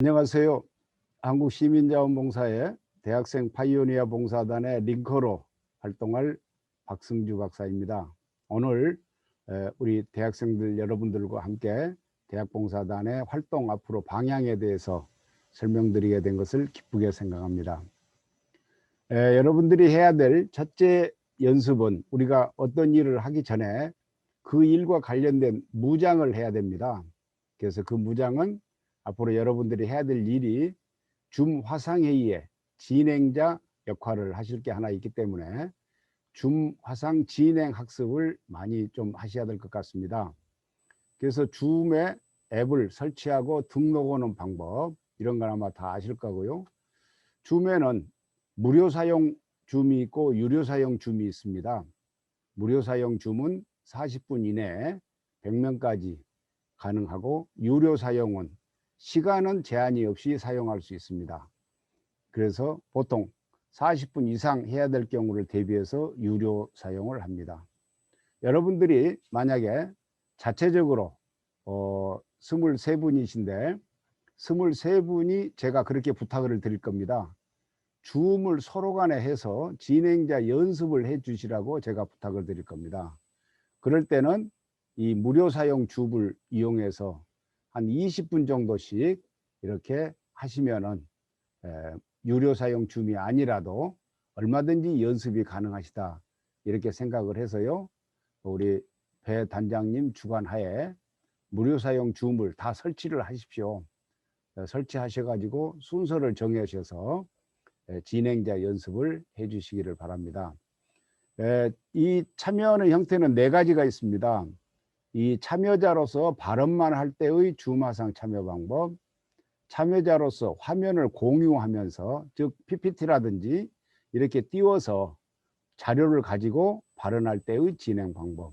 안녕하세요. 한국시민자원봉사의 대학생 파이오니아 봉사단의 링커로 활동할 박승주 박사입니다. 오늘 우리 대학생들 여러분들과 함께 대학봉사단의 활동 앞으로 방향에 대해서 설명드리게 된 것을 기쁘게 생각합니다. 여러분들이 해야 될 첫째 연습은 우리가 어떤 일을 하기 전에 그 일과 관련된 무장을 해야 됩니다. 그래서 그 무장은 앞으로 여러분들이 해야 될 일이 줌 화상회의의 진행자 역할을 하실 게 하나 있기 때문에 줌 화상 진행 학습을 많이 좀 하셔야 될 것 같습니다. 그래서 줌에 앱을 설치하고 등록하는 방법, 이런 건 아마 다 아실 거고요. 줌에는 무료 사용 줌이 있고 유료 사용 줌이 있습니다. 무료 사용 줌은 40분 이내에 100명까지 가능하고, 유료 사용은 시간은 제한이 없이 사용할 수 있습니다. 그래서 보통 40분 이상 해야 될 경우를 대비해서 유료 사용을 합니다. 여러분들이 만약에 자체적으로 23분이신데 23분이 제가 그렇게 부탁을 드릴 겁니다. 줌을 서로 간에 해서 진행자 연습을 해 주시라고 제가 부탁을 드릴 겁니다. 그럴 때는 이 무료 사용 줌을 이용해서 한 20분 정도씩 이렇게 하시면은 유료 사용 줌이 아니라도 얼마든지 연습이 가능하시다, 이렇게 생각을 해서요, 우리 배 단장님 주관하에 무료 사용 줌을 다 설치를 하십시오. 설치하셔 가지고 순서를 정하셔서 진행자 연습을 해 주시기를 바랍니다. 이 참여하는 형태는 4가지가 있습니다. 이 참여자로서 발언만 할 때의 줌 화상 참여 방법, 참여자로서 화면을 공유하면서, 즉 PPT라든지 이렇게 띄워서 자료를 가지고 발언할 때의 진행 방법,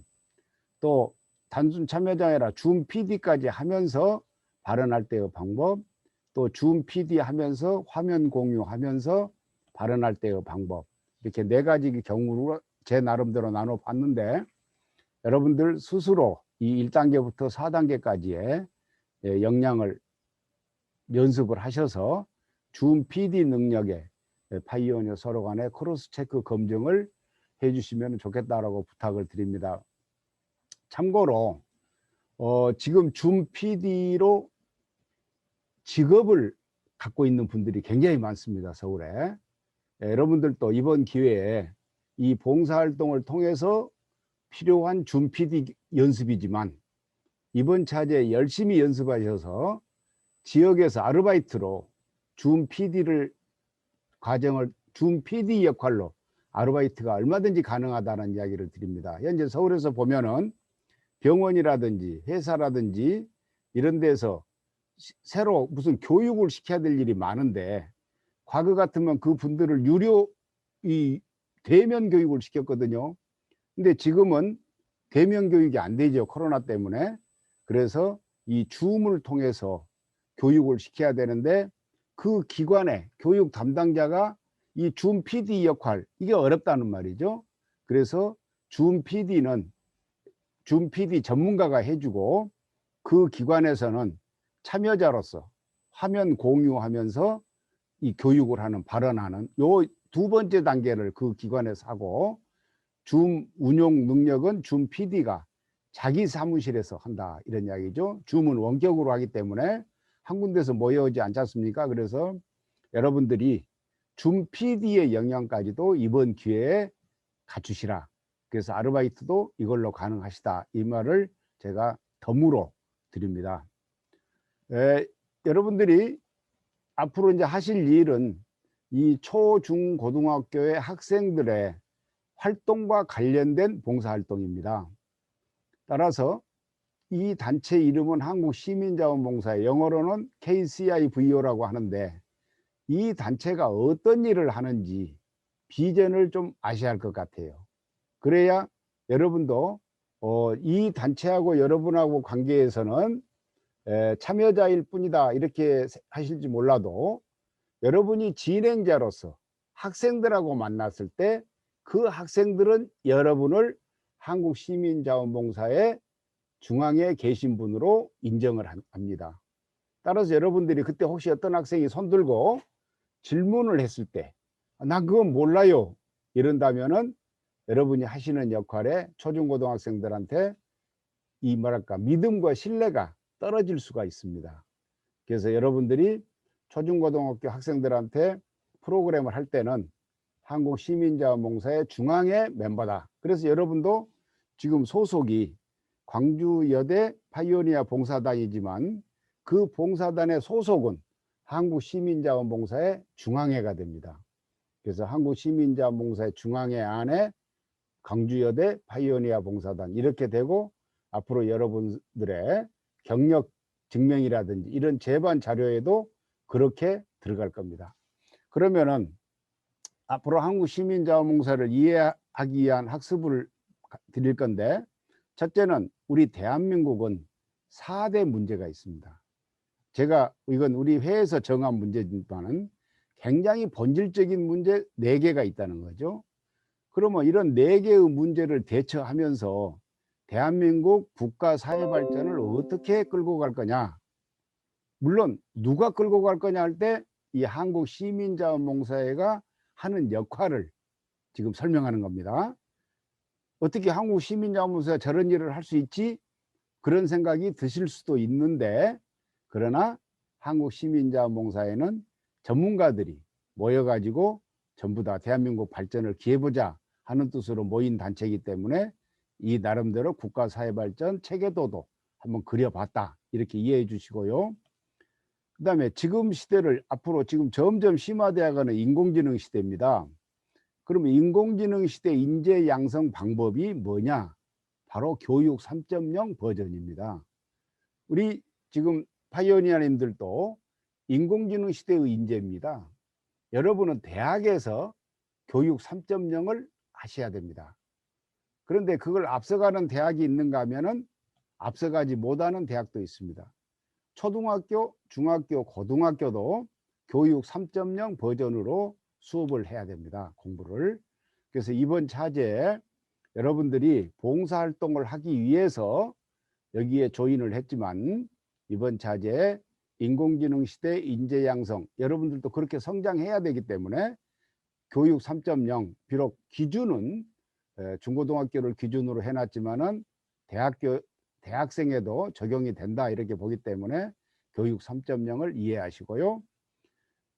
또 단순 참여자 아니라 줌 PD까지 하면서 발언할 때의 방법, 또 줌 PD 하면서 화면 공유하면서 발언할 때의 방법, 이렇게 4가지 경우로 제 나름대로 나눠 봤는데, 여러분들 스스로 이 1단계부터 4단계까지의 역량을 연습을 하셔서 줌 PD 능력에 파이오니어 서로 간의 크로스 체크 검증을 해 주시면 좋겠다라고 부탁을 드립니다. 참고로 지금 줌 PD로 직업을 갖고 있는 분들이 굉장히 많습니다, 서울에. 여러분들도 이번 기회에 이 봉사활동을 통해서 필요한 줌 PD 연습이지만, 이번 차제에 열심히 연습하셔서 지역에서 아르바이트로 줌 PD를 줌 PD 역할로 아르바이트가 얼마든지 가능하다는 이야기를 드립니다. 현재 서울에서 보면은 병원이라든지 회사라든지 이런 데서 새로 무슨 교육을 시켜야 될 일이 많은데, 과거 같으면 그 분들을 유료 대면 교육을 시켰거든요. 근데 지금은 대면 교육이 안 되죠, 코로나 때문에. 그래서 이 줌을 통해서 교육을 시켜야 되는데, 그 기관의 교육 담당자가 이 줌 PD 역할, 이게 어렵다는 말이죠. 그래서 줌 PD는 줌 PD 전문가가 해주고, 그 기관에서는 참여자로서 화면 공유하면서 이 교육을 하는, 발언하는 요 2번째 단계를 그 기관에서 하고, 줌 운용 능력은 줌 PD가 자기 사무실에서 한다, 이런 이야기죠. 줌은 원격으로 하기 때문에 한 군데서 모여오지 않지 않습니까? 그래서 여러분들이 줌 PD의 역량까지도 이번 기회에 갖추시라. 그래서 아르바이트도 이걸로 가능하시다, 이 말을 제가 덤으로 드립니다. 여러분들이 앞으로 이제 하실 일은 이 초, 중, 고등학교의 학생들의 활동과 관련된 봉사활동입니다. 따라서 이 단체 이름은 한국시민자원봉사, 영어로는 KCIVO라고 하는데, 이 단체가 어떤 일을 하는지 비전을 좀 아셔야 할 것 같아요. 그래야 여러분도 이 단체하고 여러분하고 관계에서는 참여자일 뿐이다, 이렇게 하실지 몰라도, 여러분이 진행자로서 학생들하고 만났을 때 그 학생들은 여러분을 한국시민자원봉사의 중앙에 계신 분으로 인정을 합니다. 따라서 여러분들이 그때 혹시 어떤 학생이 손 들고 질문을 했을 때 나 그건 몰라요 이런다면은 여러분이 하시는 역할에 초중고등학생들한테 이 뭐랄까 믿음과 신뢰가 떨어질 수가 있습니다. 그래서 여러분들이 초중고등학교 학생들한테 프로그램을 할 때는 한국시민자원봉사의 중앙의 멤버다. 그래서 여러분도 지금 소속이 광주여대 파이오니아 봉사단이지만 그 봉사단의 소속은 한국시민자원봉사의 중앙회가 됩니다. 그래서 한국시민자원봉사의 중앙회 안에 광주여대 파이오니아 봉사단 이렇게 되고 앞으로 여러분들의 경력 증명이라든지 이런 제반 자료에도 그렇게 들어갈 겁니다. 그러면은 앞으로 한국시민자원봉사를 이해하기 위한 학습을 드릴 건데, 첫째는 우리 대한민국은 4대 문제가 있습니다. 제가 이건 우리 회에서 정한 문제지만은 굉장히 본질적인 문제 4개가 있다는 거죠. 그러면 이런 4개의 문제를 대처하면서 대한민국 국가 사회 발전을 어떻게 끌고 갈 거냐, 물론 누가 끌고 갈 거냐 할 때 이 한국시민자원봉사회가 하는 역할을 지금 설명하는 겁니다. 어떻게 한국시민자원봉사가 저런 일을 할 수 있지? 그런 생각이 드실 수도 있는데, 그러나 한국시민자원봉사회는 전문가들이 모여가지고 전부 다 대한민국 발전을 기해보자 하는 뜻으로 모인 단체이기 때문에 이 나름대로 국가사회발전 체계도도 한번 그려봤다 이렇게 이해해 주시고요. 그 다음에 지금 시대를 앞으로 지금 점점 심화되어가는 인공지능 시대입니다. 그러면 인공지능 시대 인재 양성 방법이 뭐냐? 바로 교육 3.0 버전입니다. 우리 지금 파이오니아님들도 인공지능 시대의 인재입니다. 여러분은 대학에서 교육 3.0을 하셔야 됩니다. 그런데 그걸 앞서가는 대학이 있는가 하면은 앞서가지 못하는 대학도 있습니다. 초등학교, 중학교, 고등학교도 교육 3.0 버전으로 수업을 해야 됩니다. 공부를. 그래서 이번 차제에 여러분들이 봉사활동을 하기 위해서 여기에 조인을 했지만 이번 차제에 인공지능 시대 인재 양성, 여러분들도 그렇게 성장해야 되기 때문에 교육 3.0 비록 기준은 중고등학교를 기준으로 해놨지만은 대학생에도 적용이 된다 이렇게 보기 때문에 교육 3.0을 이해하시고요.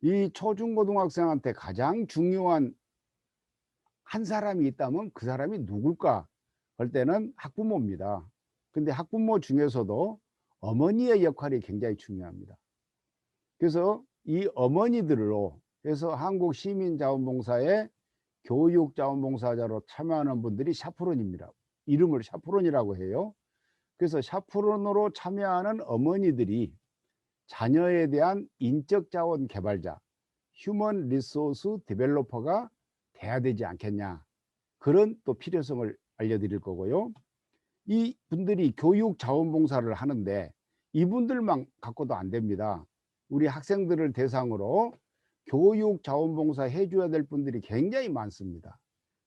이 초중고등학생한테 가장 중요한 한 사람이 있다면 그 사람이 누굴까 할 때는 학부모입니다. 근데 학부모 중에서도 어머니의 역할이 굉장히 중요합니다. 그래서 이 어머니들로 해서 한국시민자원봉사의 교육자원봉사자로 참여하는 분들이 샤프론입니다. 이름을 샤프론이라고 해요. 그래서 샤프론으로 참여하는 어머니들이 자녀에 대한 인적자원 개발자, 휴먼 리소스 디벨로퍼가 돼야 되지 않겠냐, 그런 또 필요성을 알려드릴 거고요. 이 분들이 교육자원봉사를 하는데 이분들만 갖고도 안 됩니다. 우리 학생들을 대상으로 교육자원봉사 해줘야 될 분들이 굉장히 많습니다.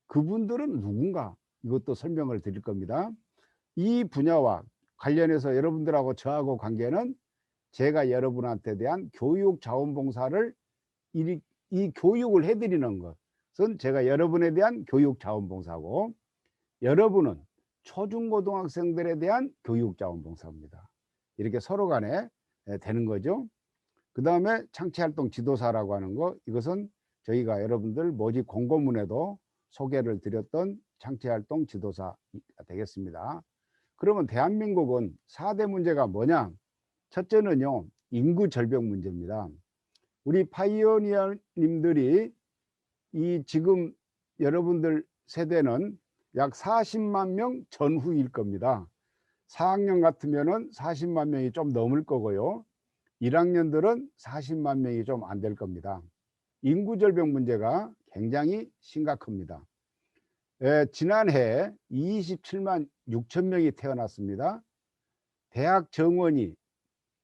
그분들은 누군가, 이것도 설명을 드릴 겁니다. 이 분야와 관련해서 여러분들하고 저하고 관계는 제가 여러분한테 대한 교육자원봉사를 이 교육을 해드리는 것은 제가 여러분에 대한 교육자원봉사고, 여러분은 초중고등학생들에 대한 교육자원봉사입니다. 이렇게 서로 간에 되는 거죠. 그 다음에 창치활동 지도사라고 하는 거, 이것은 저희가 여러분들 모집 공고문에도 소개를 드렸던 창치활동 지도사가 되겠습니다. 그러면 대한민국은 4대 문제가 뭐냐? 첫째는요, 인구 절벽 문제입니다. 우리 파이오니어님들이 이 지금 여러분들 세대는 약 40만 명 전후일 겁니다. 4학년 같으면은 40만 명이 좀 넘을 거고요. 1학년들은 40만 명이 좀 안 될 겁니다. 인구 절벽 문제가 굉장히 심각합니다. 지난해 27만 6천 명이 태어났습니다. 대학 정원이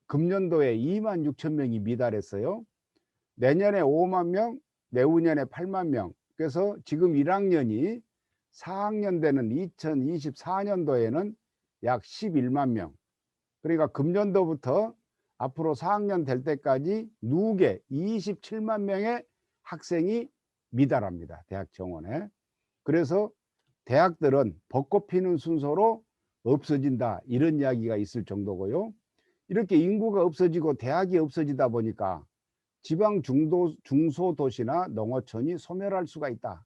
금년도에 2만 6천 명이 미달했어요. 내년에 5만 명, 내후년에 8만 명. 그래서 지금 1학년이 4학년 되는 2024년도에는 약 11만 명. 그러니까 금년도부터 앞으로 4학년 될 때까지 누계 27만 명의 학생이 미달합니다. 대학 정원에. 그래서 대학들은 벚꽃 피는 순서로 없어진다, 이런 이야기가 있을 정도고요. 이렇게 인구가 없어지고 대학이 없어지다 보니까 지방 중소도시나 농어촌이 소멸할 수가 있다.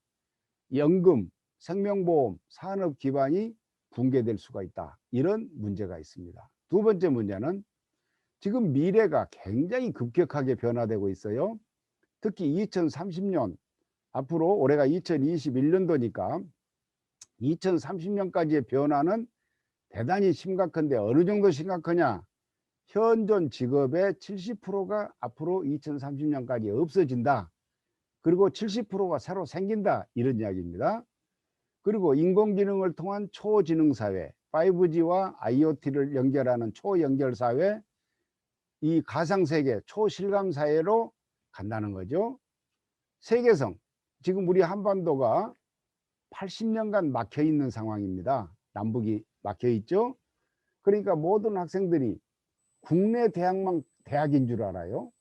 연금, 생명보험, 산업 기반이 붕괴될 수가 있다. 이런 문제가 있습니다. 두 번째 문제는 지금 미래가 굉장히 급격하게 변화되고 있어요. 특히 2030년, 앞으로 올해가 2021년도니까 2030년까지의 변화는 대단히 심각한데 어느 정도 심각하냐? 현존 직업의 70%가 앞으로 2030년까지 없어진다. 그리고 70%가 새로 생긴다, 이런 이야기입니다. 그리고 인공지능을 통한 초지능사회, 5G와 IoT를 연결하는 초연결사회, 이 가상세계, 초실감사회로 간다는 거죠. 세계성, 지금 우리 한반도가 80년간 막혀 있는 상황입니다. 남북이 막혀 있죠. 그러니까 모든 학생들이 국내 대학만 대학인 줄 알아요.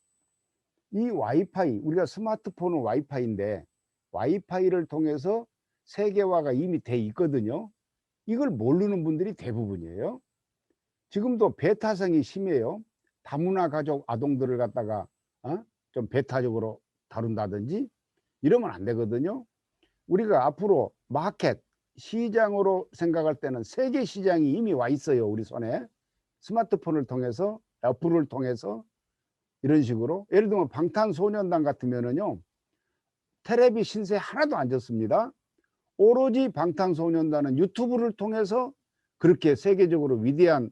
이 와이파이, 우리가 스마트폰은 와이파이인데 와이파이를 통해서 세계화가 이미 돼 있거든요. 이걸 모르는 분들이 대부분이에요. 지금도 배타성이 심해요. 다문화 가족 아동들을 갖다가 좀 배타적으로 다룬다든지 이러면 안 되거든요. 우리가 앞으로 마켓, 시장으로 생각할 때는 세계 시장이 이미 와 있어요. 우리 손에. 스마트폰을 통해서, 애플을 통해서, 이런 식으로. 예를 들면 방탄소년단 같으면은요, 텔레비 신세 하나도 안 졌습니다. 오로지 방탄소년단은 유튜브를 통해서 그렇게 세계적으로 위대한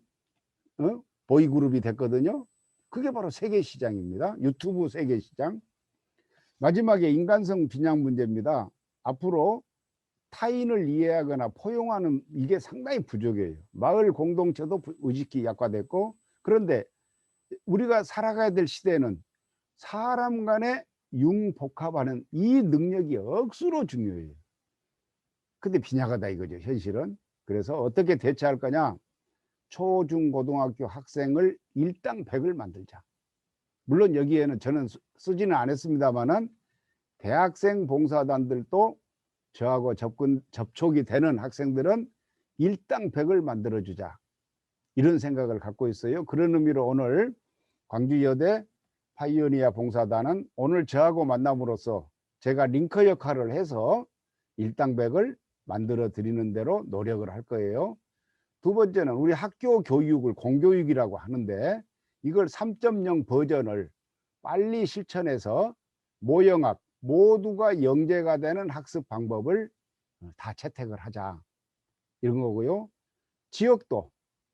보이그룹이 됐거든요. 그게 바로 세계 시장입니다. 유튜브 세계 시장. 마지막에 인간성 빈양 문제입니다. 앞으로 타인을 이해하거나 포용하는 이게 상당히 부족해요. 마을 공동체도 의식이 약화됐고, 그런데 우리가 살아가야 될 시대는 사람 간의 융복합하는 이 능력이 억수로 중요해요. 근데 빈약하다 이거죠, 현실은. 그래서 어떻게 대처할 거냐? 초중고등학교 학생을 일당 100을 만들자. 물론 여기에는 저는 쓰지는 않았습니다만은 대학생 봉사단들도 저하고 접촉이 되는 학생들은 일당 100을 만들어주자, 이런 생각을 갖고 있어요. 그런 의미로 오늘 광주여대 파이오니아 봉사단은 오늘 저하고 만남으로써 제가 링커 역할을 해서 일당 100을 만들어 드리는 대로 노력을 할 거예요. 두 번째는 우리 학교 교육을 공교육이라고 하는데 이걸 3.0 버전을 빨리 실천해서 모형학, 모두가 영재가 되는 학습 방법을 다 채택을 하자, 이런 거고요. 지역도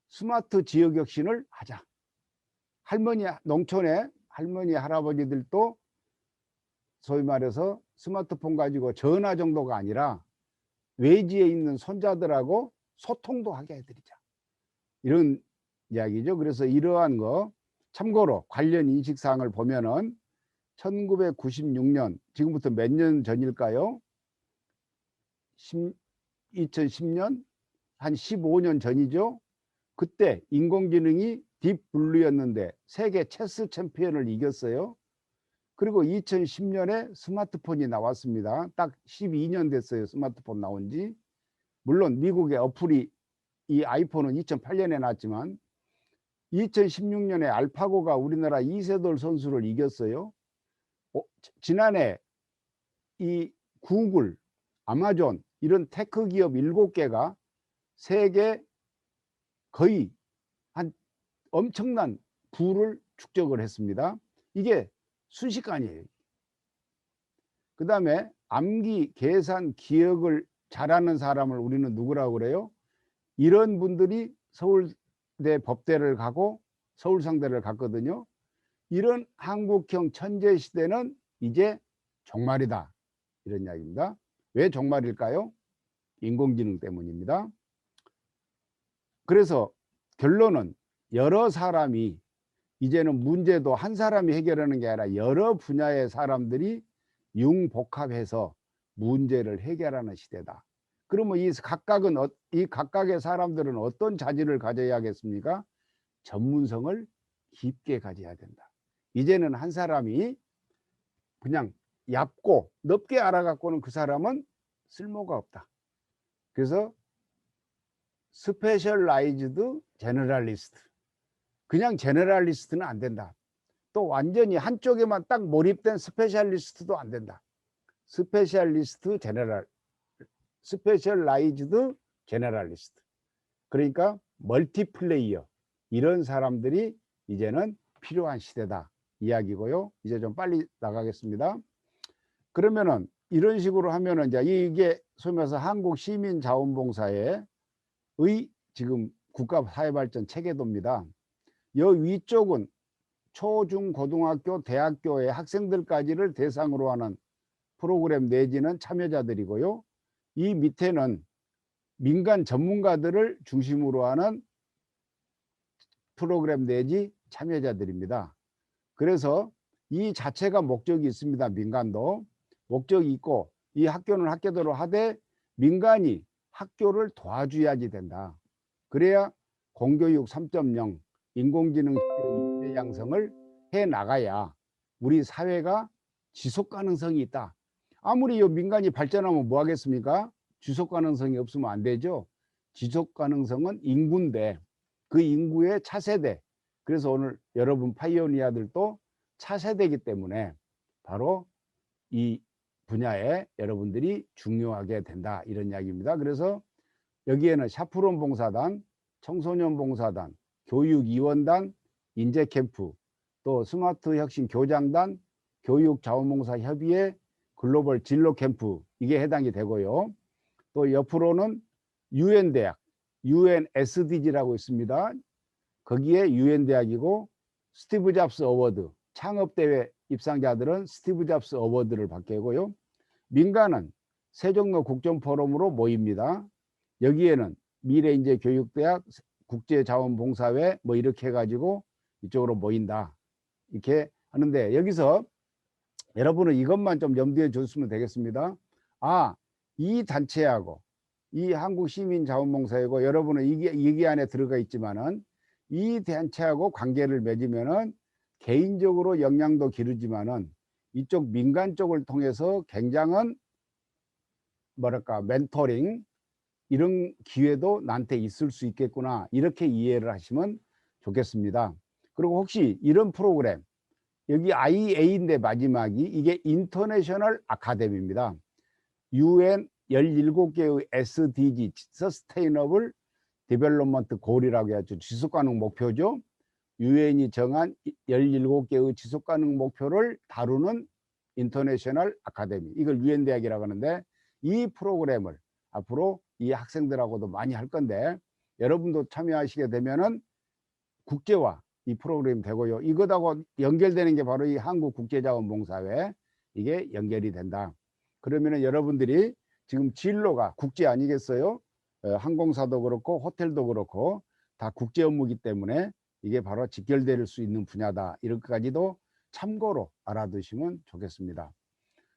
스마트 지역혁신을 하자. 농촌에 할머니 할아버지들도 소위 말해서 스마트폰 가지고 전화 정도가 아니라 외지에 있는 손자들하고 소통도 하게 해드리자, 이런 이야기죠. 그래서 이러한 거 참고로 관련 인식사항을 보면은 1996년, 지금부터 몇 년 전일까요? 2010년, 한 15년 전이죠. 그때 인공지능이 딥블루였는데 세계 체스 챔피언을 이겼어요. 그리고 2010년에 스마트폰이 나왔습니다. 딱 12년 됐어요, 스마트폰 나온 지. 물론 미국의 어플이, 이 아이폰은 2008년에 나왔지만 2016년에 알파고가 우리나라 이세돌 선수를 이겼어요. 지난해 이 구글, 아마존 이런 테크 기업 7개가 세계 거의 한 엄청난 부를 축적을 했습니다. 이게 순식간이에요. 그 다음에 암기, 계산, 기억을 잘하는 사람을 우리는 누구라고 그래요? 이런 분들이 서울대 법대를 가고 서울상대를 갔거든요. 이런 한국형 천재 시대는 이제 종말이다, 이런 이야기입니다. 왜 종말일까요? 인공지능 때문입니다. 그래서 결론은 여러 사람이, 이제는 문제도 한 사람이 해결하는 게 아니라 여러 분야의 사람들이 융복합해서 문제를 해결하는 시대다. 그러면 이 각각의 사람들은 어떤 자질을 가져야겠습니까? 전문성을 깊게 가져야 된다. 이제는 한 사람이 그냥 얕고 넓게 알아갖고는 그 사람은 쓸모가 없다. 그래서 스페셜라이즈드 제너럴리스트, 그냥 제너럴리스트는 안 된다. 또 완전히 한쪽에만 딱 몰입된 스페셜리스트도 안 된다. 스페셜리스트 제너럴, 스페셜라이즈드 제너럴리스트. 그러니까 멀티플레이어, 이런 사람들이 이제는 필요한 시대다 이야기고요. 이제 좀 빨리 나가겠습니다. 그러면은 이런 식으로 하면은 이제 이게 소위 말해서 한국시민자원봉사의 지금 국가사회발전 체계도입니다. 여 위쪽은 초, 중, 고등학교, 대학교의 학생들까지를 대상으로 하는 프로그램 내지는 참여자들이고요. 이 밑에는 민간 전문가들을 중심으로 하는 프로그램 내지 참여자들입니다. 그래서 이 자체가 목적이 있습니다. 민간도 목적이 있고, 이 학교는 학교대로 하되 민간이 학교를 도와줘야지 된다. 그래야 공교육 3.0 인공지능 시대 양성을 해 나가야 우리 사회가 지속 가능성이 있다. 아무리 이 민간이 발전하면 뭐 하겠습니까? 지속 가능성이 없으면 안 되죠. 지속 가능성은 인구인데 그 인구의 차세대, 그래서 오늘 여러분 파이오니아들도 차세대이기 때문에 바로 이 분야에 여러분들이 중요하게 된다, 이런 이야기입니다. 그래서 여기에는 샤프론 봉사단, 청소년 봉사단, 교육위원단, 인재캠프, 또 스마트 혁신 교장단, 교육자원봉사협의회, 글로벌 진로캠프, 이게 해당이 되고요. 또 옆으로는 유엔대학, UN SDG라고 있습니다. 거기에 유엔대학이고, 스티브 잡스 어워드, 창업대회 입상자들은 스티브 잡스 어워드를 받게 하고요. 민간은 세종로 국정포럼으로 모입니다. 여기에는 미래인재교육대학, 국제자원봉사회 뭐 이렇게 해가지고 이쪽으로 모인다, 이렇게 하는데, 여기서 여러분은 이것만 좀 염두에 줬으면 되겠습니다. 이 단체하고 이 한국시민자원봉사회고, 여러분은 이게 안에 들어가 있지만은 이 단체하고 관계를 맺으면은 개인적으로 역량도 기르지만은 이쪽 민간 쪽을 통해서 굉장한 뭐랄까 멘토링, 이런 기회도 나한테 있을 수 있겠구나, 이렇게 이해를 하시면 좋겠습니다. 그리고 혹시 이런 프로그램, 여기 IA인데 마지막이 이게 인터내셔널 아카데미입니다. UN 17개의 SDG, 서스테이너블 디벨롭먼트 골이라고 해야죠. 지속가능 목표죠. 유엔이 정한 17개의 지속가능 목표를 다루는 인터내셔널 아카데미, 이걸 유엔 대학이라고 하는데, 이 프로그램을 앞으로 이 학생들하고도 많이 할 건데, 여러분도 참여하시게 되면은 국제화 이 프로그램이 되고요. 이것하고 연결되는 게 바로 이 한국국제자원봉사회, 이게 연결이 된다. 그러면은 여러분들이 지금 진로가 국제 아니겠어요? 항공사도 그렇고 호텔도 그렇고 다 국제 업무이기 때문에 이게 바로 직결될 수 있는 분야다, 이렇게까지도 참고로 알아두시면 좋겠습니다.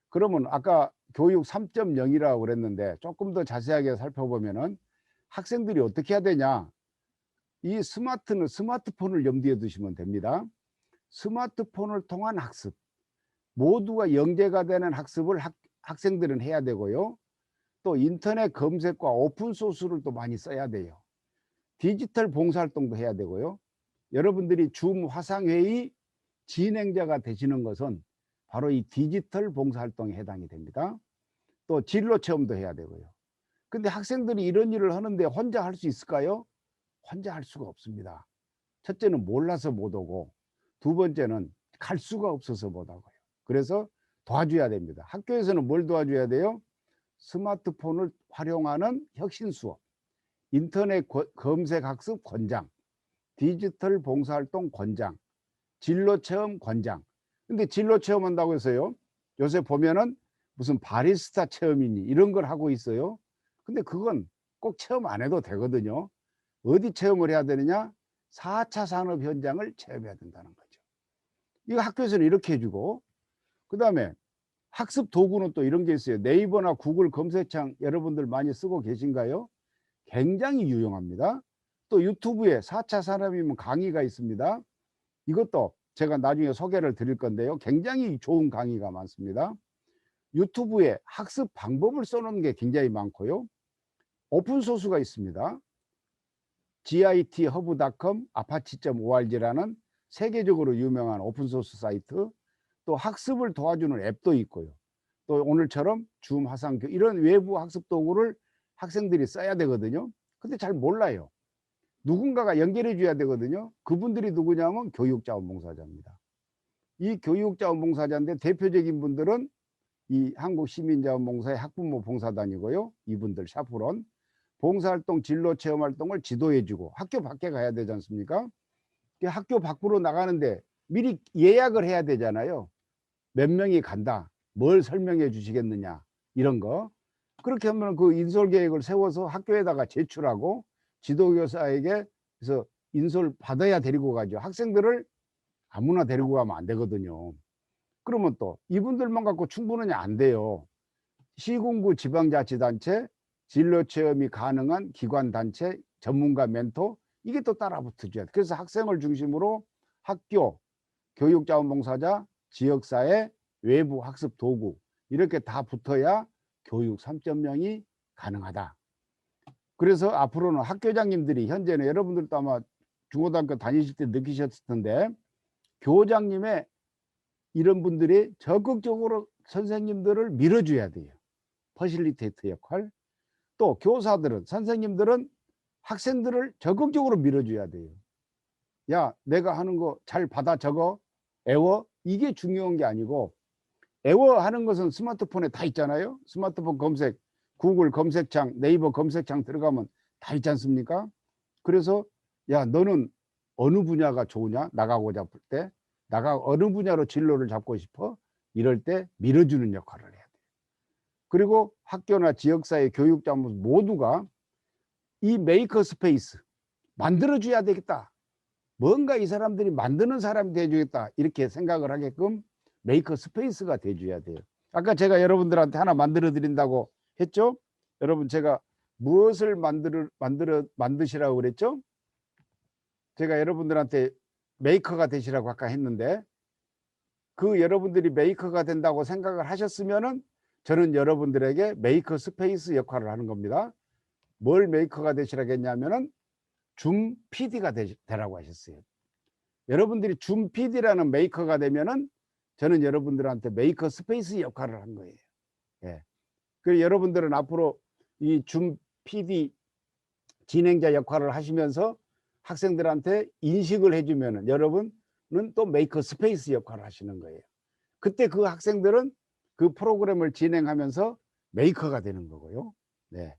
그러면 아까 교육 3.0이라고 그랬는데, 조금 더 자세하게 살펴보면은 학생들이 어떻게 해야 되냐, 이 스마트폰을 염두에 두시면 됩니다. 스마트폰을 통한 학습, 모두가 연계가 되는 학습을 학생들은 해야 되고요. 또 인터넷 검색과 오픈소스를 또 많이 써야 돼요. 디지털 봉사활동도 해야 되고요. 여러분들이 줌 화상회의 진행자가 되시는 것은 바로 이 디지털 봉사활동에 해당이 됩니다. 또 진로 체험도 해야 되고요. 근데 학생들이 이런 일을 하는데 혼자 할 수 있을까요? 혼자 할 수가 없습니다. 첫째는 몰라서 못 오고, 두 번째는 갈 수가 없어서 못 하고요. 그래서 도와줘야 됩니다. 학교에서는 뭘 도와줘야 돼요? 스마트폰을 활용하는 혁신 수업, 인터넷 검색 학습 권장, 디지털 봉사활동 권장, 진로 체험 권장. 근데 진로 체험 한다고 해서요, 요새 보면은 무슨 바리스타 체험이니 이런 걸 하고 있어요. 근데 그건 꼭 체험 안 해도 되거든요. 어디 체험을 해야 되느냐? 4차 산업 현장을 체험해야 된다는 거죠. 이거 학교에서는 이렇게 해주고, 그 다음에 학습 도구는 또 이런 게 있어요. 네이버나 구글 검색창 여러분들 많이 쓰고 계신가요? 굉장히 유용합니다. 또 유튜브에 4차 산업이면 강의가 있습니다. 이것도 제가 나중에 소개를 드릴 건데요. 굉장히 좋은 강의가 많습니다. 유튜브에 학습 방법을 써놓은 게 굉장히 많고요. 오픈소스가 있습니다. github.com, apache.org라는 세계적으로 유명한 오픈소스 사이트, 또 학습을 도와주는 앱도 있고요. 또 오늘처럼 줌, 화상 이런 외부 학습 도구를 학생들이 써야 되거든요. 근데 잘 몰라요. 누군가가 연결해 줘야 되거든요. 그분들이 누구냐면 교육자원봉사자입니다. 이 교육자원봉사자인데 대표적인 분들은 이 한국시민자원봉사의 학부모 봉사단이고요. 이분들 샤프론 봉사활동 진로체험활동을 지도해주고 학교 밖에 가야 되지 않습니까? 학교 밖으로 나가는데 미리 예약을 해야 되잖아요. 몇 명이 간다, 뭘 설명해 주시겠느냐, 이런 거. 그렇게 하면 그 인솔 계획을 세워서 학교에다가 제출하고 지도교사에게 그래서 인솔 받아야 데리고 가죠. 학생들을 아무나 데리고 가면 안 되거든요. 그러면 또 이분들만 갖고 충분하냐, 안 돼요. 시군구 지방자치단체, 진로체험이 가능한 기관단체, 전문가 멘토, 이게 또 따라 붙어줘야 돼. 그래서 학생을 중심으로 학교, 교육자원봉사자, 지역사회, 외부 학습 도구 이렇게 다 붙어야 교육 3.0이 가능하다. 그래서 앞으로는 학교장님들이, 현재는 여러분들도 아마 중고등학교 다니실 때 느끼셨을 텐데, 교장님의 이런 분들이 적극적으로 선생님들을 밀어줘야 돼요. 퍼실리테이터 역할. 또 교사들은, 선생님들은 학생들을 적극적으로 밀어줘야 돼요. 야, 내가 하는 거 잘 받아 적어, 애워. 이게 중요한 게 아니고, 애워하는 것은 스마트폰에 다 있잖아요. 스마트폰 검색, 구글 검색창, 네이버 검색창 들어가면 다 있지 않습니까? 그래서 야, 너는 어느 분야가 좋으냐, 나가고자 할 때, 어느 분야로 진로를 잡고 싶어, 이럴 때 밀어주는 역할을 해야 돼요. 그리고 학교나 지역사회, 교육자원 모두가 이 메이커 스페이스 만들어줘야 되겠다, 뭔가 이 사람들이 만드는 사람이 돼주겠다, 이렇게 생각을 하게끔 메이커 스페이스가 돼줘야 돼요. 아까 제가 여러분들한테 하나 만들어 드린다고 했죠. 여러분, 제가 무엇을 만드시라고 그랬죠? 제가 여러분들한테 메이커가 되시라고 아까 했는데, 그 여러분들이 메이커가 된다고 생각을 하셨으면은 저는 여러분들에게 메이커 스페이스 역할을 하는 겁니다. 뭘 메이커가 되시라고 했냐면은 줌 PD가 되라고 하셨어요. 여러분들이 줌 PD라는 메이커가 되면은 저는 여러분들한테 메이커 스페이스 역할을 한 거예요. 예. 그리고 여러분들은 앞으로 이 줌 PD 진행자 역할을 하시면서 학생들한테 인식을 해주면은 여러분은 또 메이커 스페이스 역할을 하시는 거예요. 그때 그 학생들은 그 프로그램을 진행하면서 메이커가 되는 거고요. 네.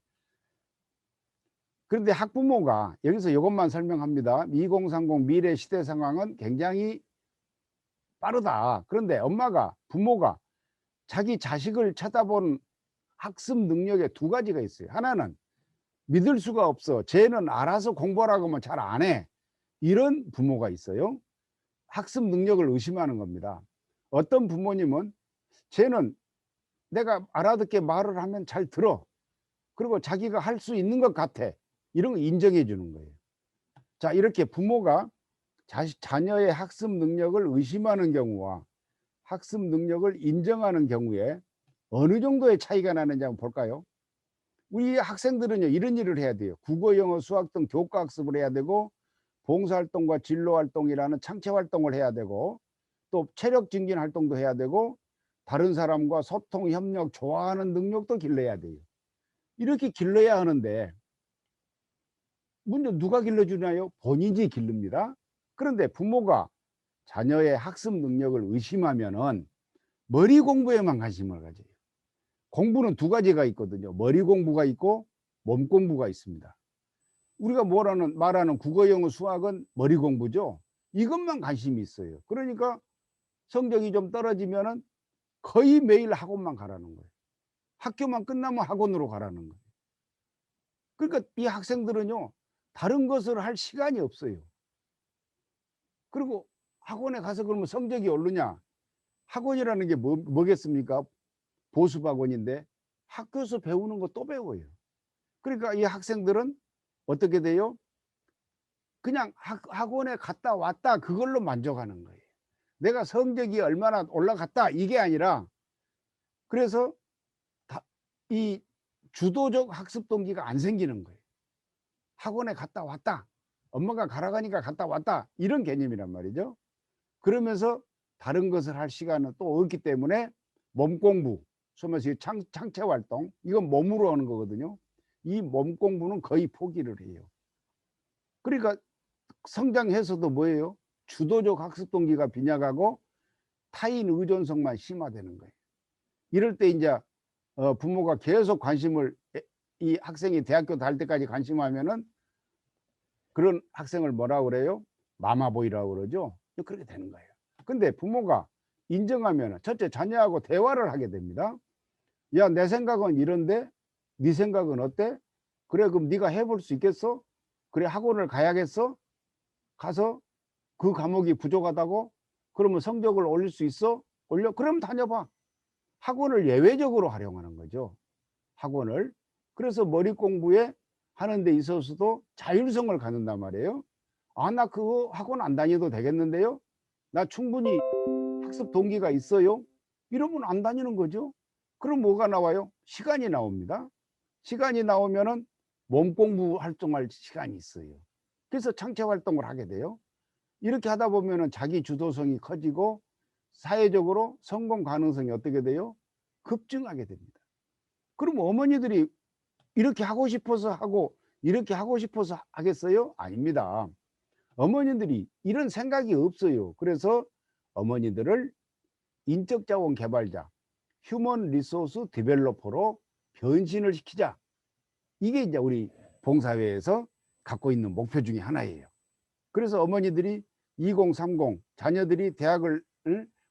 그런데 학부모가 여기서 이것만 설명합니다. 2030 미래 시대 상황은 굉장히 빠르다. 그런데 엄마가, 부모가 자기 자식을 쳐다본 학습 능력에 두 가지가 있어요. 하나는 믿을 수가 없어, 쟤는 알아서 공부하라고 하면 잘 안 해, 이런 부모가 있어요. 학습 능력을 의심하는 겁니다. 어떤 부모님은 쟤는 내가 알아듣게 말을 하면 잘 들어, 그리고 자기가 할 수 있는 것 같아, 이런 거 인정해 주는 거예요. 자, 이렇게 부모가 자녀의 학습 능력을 의심하는 경우와 학습 능력을 인정하는 경우에 어느 정도의 차이가 나는지 한번 볼까요? 우리 학생들은요, 이런 일을 해야 돼요. 국어, 영어, 수학 등 교과 학습을 해야 되고, 봉사활동과 진로활동이라는 창체활동을 해야 되고, 또 체력 증진 활동도 해야 되고, 다른 사람과 소통, 협력, 좋아하는 능력도 길러야 돼요. 이렇게 길러야 하는데 문제 누가 길러주나요? 본인이 기릅니다. 그런데 부모가 자녀의 학습 능력을 의심하면은 머리 공부에만 관심을 가져요. 공부는 두 가지가 있거든요. 머리 공부가 있고 몸 공부가 있습니다. 우리가 말하는 국어, 영어, 수학은 머리 공부죠. 이것만 관심이 있어요. 그러니까 성적이 좀 떨어지면은 거의 매일 학원만 가라는 거예요. 학교만 끝나면 학원으로 가라는 거예요. 그러니까 이 학생들은요, 다른 것을 할 시간이 없어요. 그리고 학원에 가서 그러면 성적이 오르냐? 학원이라는 게 뭐겠습니까? 보습학원인데 학교에서 배우는 거 또 배워요. 그러니까 이 학생들은 어떻게 돼요? 그냥 학원에 갔다 왔다 그걸로 만족하는 거예요. 내가 성적이 얼마나 올라갔다 이게 아니라, 그래서 이 주도적 학습 동기가 안 생기는 거예요. 학원에 갔다 왔다. 엄마가 가라고 하니까 갔다 왔다. 이런 개념이란 말이죠. 그러면서 다른 것을 할 시간은 또 없기 때문에 몸 공부, 소위 말해서 창체 활동, 이건 몸으로 하는 거거든요. 이 몸 공부는 거의 포기를 해요. 그러니까 성장해서도 뭐예요? 주도적 학습 동기가 빈약하고 타인 의존성만 심화되는 거예요. 이럴 때 이제 부모가 계속 관심을, 이 학생이 대학교 다닐 때까지 관심하면은 그런 학생을 뭐라고 그래요? 마마보이라고 그러죠. 그렇게 되는 거예요. 근데 부모가 인정하면 첫째 자녀하고 대화를 하게 됩니다. 야, 내 생각은 이런데 네 생각은 어때? 그래, 그럼 네가 해볼 수 있겠어? 그래, 학원을 가야겠어? 가서 그 과목이 부족하다고? 그러면 성적을 올릴 수 있어? 올려? 그럼 다녀봐. 학원을 예외적으로 활용하는 거죠. 학원을. 그래서 머리 공부에 하는 데 있어서도 자율성을 갖는단 말이에요. 아, 나 그거 학원 안 다녀도 되겠는데요? 나 충분히 학습 동기가 있어요? 이러면 안 다니는 거죠. 그럼 뭐가 나와요? 시간이 나옵니다. 시간이 나오면은 몸 공부 활동할 시간이 있어요. 그래서 창체 활동을 하게 돼요. 이렇게 하다 보면은 자기 주도성이 커지고 사회적으로 성공 가능성이 어떻게 돼요? 급증하게 됩니다. 그럼 어머니들이 이렇게 하고 싶어서 하고 이렇게 하고 싶어서 하겠어요? 아닙니다. 어머니들이 이런 생각이 없어요. 그래서 어머니들을 인적 자원 개발자, 휴먼 리소스 디벨로퍼로 변신을 시키자. 이게 이제 우리 봉사회에서 갖고 있는 목표 중에 하나예요. 그래서 어머니들이 2030 자녀들이 대학을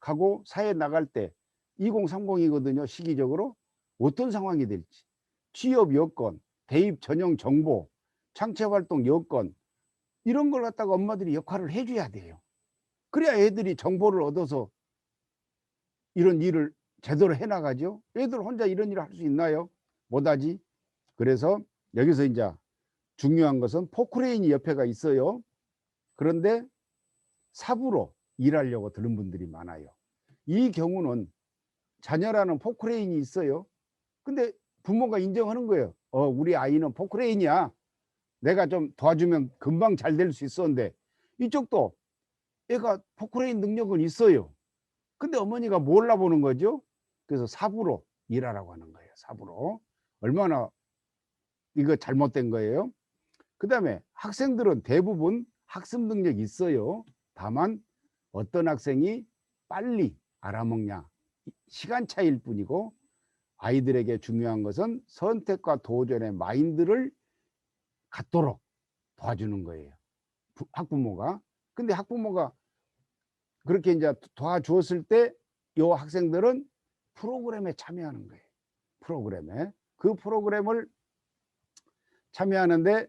가고 사회에 나갈 때 2030이거든요. 시기적으로 어떤 상황이 될지, 취업 여건, 대입 전형 정보, 창체 활동 여건, 이런 걸 갖다가 엄마들이 역할을 해줘야 돼요. 그래야 애들이 정보를 얻어서 이런 일을 제대로 해나가죠. 애들 혼자 이런 일을 할 수 있나요? 못하지. 그래서 여기서 이제 중요한 것은 포크레인이 옆에가 있어요. 그런데 삽으로 일하려고 드는 분들이 많아요. 이 경우는 자녀라는 포크레인이 있어요. 근데 부모가 인정하는 거예요. 우리 아이는 포크레인이야. 내가 좀 도와주면 금방 잘 될 수 있었는데, 이쪽도 애가 포크레인 능력은 있어요. 근데 어머니가 몰라보는 거죠. 그래서 삽으로 일하라고 하는 거예요. 삽으로. 얼마나 이거 잘못된 거예요. 그 다음에 학생들은 대부분 학습 능력이 있어요. 다만 어떤 학생이 빨리 알아먹냐, 시간 차이일 뿐이고, 아이들에게 중요한 것은 선택과 도전의 마인드를 갖도록 도와주는 거예요. 학부모가. 근데 학부모가 그렇게 이제 도와주었을 때 이 학생들은 프로그램에 참여하는 거예요. 프로그램에. 그 프로그램을 참여하는데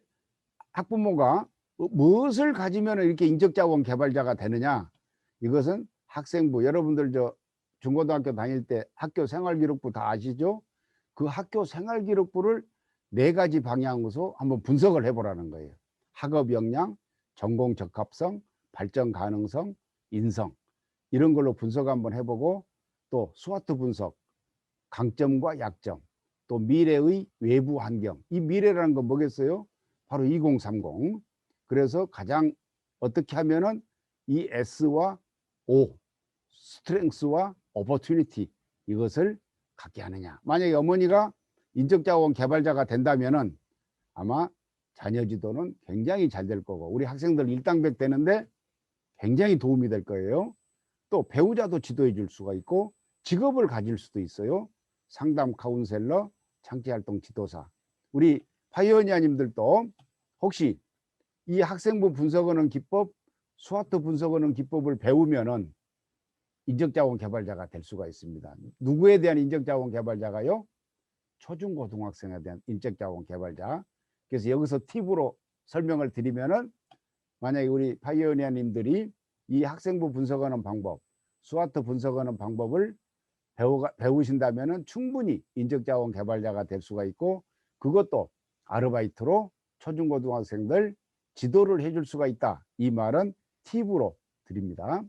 학부모가 무엇을 가지면 이렇게 인적자원 개발자가 되느냐? 이것은 학생부, 여러분들 저 중고등학교 다닐 때 학교 생활기록부 다 아시죠? 그 학교 생활기록부를 4가지 방향으로 한번 분석을 해보라는 거예요. 학업 역량, 전공 적합성, 발전 가능성, 인성, 이런 걸로 분석 한번 해보고, 또 스와트 분석, 강점과 약점, 또 미래의 외부 환경. 이 미래라는 건 뭐겠어요? 바로 2030. 그래서 가장 어떻게 하면은 이 S와 O, 스트렝스와 오퍼튜니티, 이것을 갖게 하느냐. 만약에 어머니가 인적자원 개발자가 된다면은 아마 자녀 지도는 굉장히 잘 될 거고, 우리 학생들 일당백 되는데 굉장히 도움이 될 거예요. 또 배우자도 지도해 줄 수가 있고, 직업을 가질 수도 있어요. 상담 카운셀러, 창체활동 지도사. 우리 파이오니아님들도 혹시 이 학생부 분석하는 기법, 스와트 분석하는 기법을 배우면은 인적자원 개발자가 될 수가 있습니다. 누구에 대한 인적자원 개발자가요? 초중고등학생에 대한 인적자원 개발자. 그래서 여기서 팁으로 설명을 드리면은, 만약에 우리 파이오니아님들이 이 학생부 분석하는 방법, 스와트 분석하는 방법을 배우신다면은 충분히 인적자원 개발자가 될 수가 있고, 그것도 아르바이트로 초중고등학생들 지도를 해줄 수가 있다. 이 말은 팁으로 드립니다.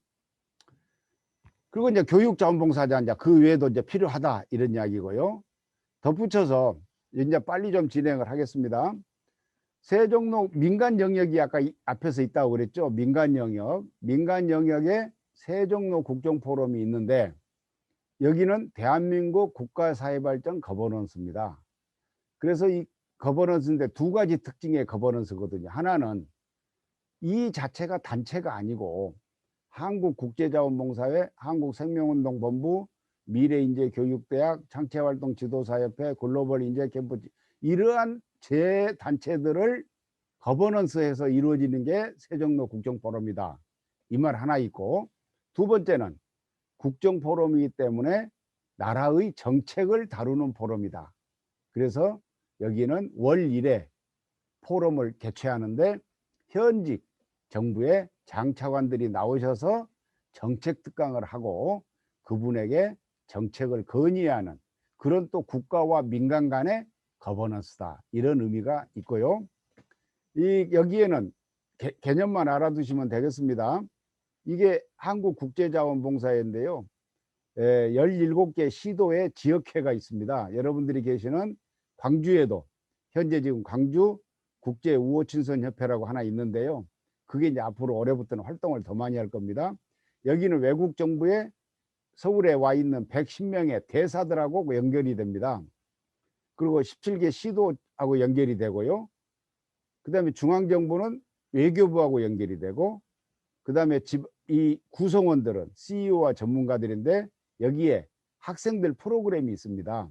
그리고 이제 교육자원봉사자 이제 그 외에도 이제 필요하다 이런 이야기고요. 덧붙여서 이제 빨리 좀 진행을 하겠습니다. 세종로 민간 영역이 아까 앞에서 있다고 그랬죠. 민간 영역. 민간 영역에 세종로 국정포럼이 있는데 여기는 대한민국 국가사회발전 거버넌스입니다. 그래서 이 거버넌스인데 두 가지 특징의 거버넌스거든요. 하나는 이 자체가 단체가 아니고 한국국제자원봉사회, 한국생명운동본부, 미래인재교육대학, 창체활동지도사협회, 글로벌인재캠프 이러한 재단체들을 거버넌스해서 이루어지는 게 세종로 국정포럼이다. 이 말 하나 있고, 두 번째는 국정포럼이기 때문에 나라의 정책을 다루는 포럼이다. 그래서 여기는 월 1회 포럼을 개최하는데 현직 정부의 장차관들이 나오셔서 정책 특강을 하고 그분에게 정책을 건의하는 그런 또 국가와 민간 간의 거버넌스다. 이런 의미가 있고요. 여기에는 개념만 알아두시면 되겠습니다. 이게 한국국제자원봉사회인데요. 17개 시도의 지역회가 있습니다. 여러분들이 계시는 광주에도 현재 지금 광주 국제우호친선협회라고 하나 있는데요. 그게 이제 앞으로 올해부터는 활동을 더 많이 할 겁니다. 여기는 외국 정부에 서울에 와 있는 110명의 대사들하고 연결이 됩니다. 그리고 17개 시도하고 연결이 되고요. 그 다음에 중앙정부는 외교부하고 연결이 되고, 그 다음에 이 구성원들은 CEO와 전문가들인데 여기에 학생들 프로그램이 있습니다.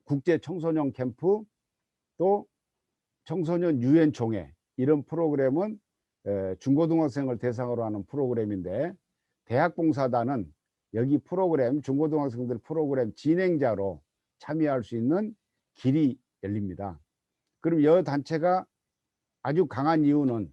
국제 청소년 캠프, 또 청소년 유엔 총회, 이런 프로그램은 중고등학생을 대상으로 하는 프로그램인데 대학봉사단은 여기 프로그램, 중고등학생들 프로그램 진행자로 참여할 수 있는 길이 열립니다. 그럼 이 단체가 아주 강한 이유는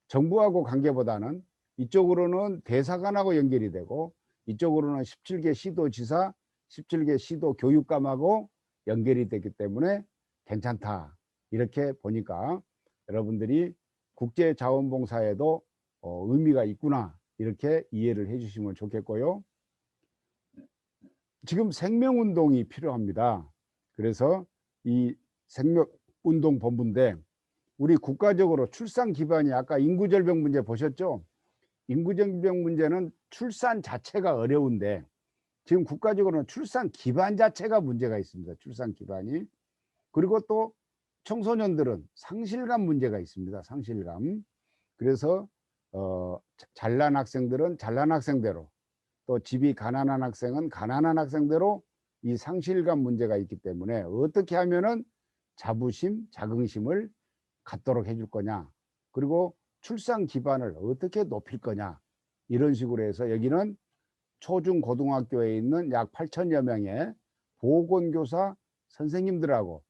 정부하고 관계보다는 이쪽으로는 대사관하고 연결이 되고 이쪽으로는 17개 시도지사, 17개 시도 교육감하고 연결이 되기 때문에 괜찮다. 이렇게 보니까 여러분들이 국제자원봉사에도 의미가 있구나. 이렇게 이해를 해 주시면 좋겠고요. 지금 생명운동이 필요합니다. 그래서 이 생명운동본부인데 우리 국가적으로 출산 기반이 아까 인구절벽 문제 보셨죠? 인구절벽 문제는 출산 자체가 어려운데 지금 국가적으로는 출산 기반 자체가 문제가 있습니다. 출산 기반이. 그리고 또 청소년들은 상실감 문제가 있습니다. 상실감. 그래서 잘난 학생들은 잘난 학생대로, 또 집이 가난한 학생은 가난한 학생대로 이 상실감 문제가 있기 때문에 어떻게 하면은 자부심, 자긍심을 갖도록 해줄 거냐, 그리고 출산 기반을 어떻게 높일 거냐, 이런 식으로 해서 여기는 초중고등학교에 있는 약 8천여 명의 보건교사 선생님들하고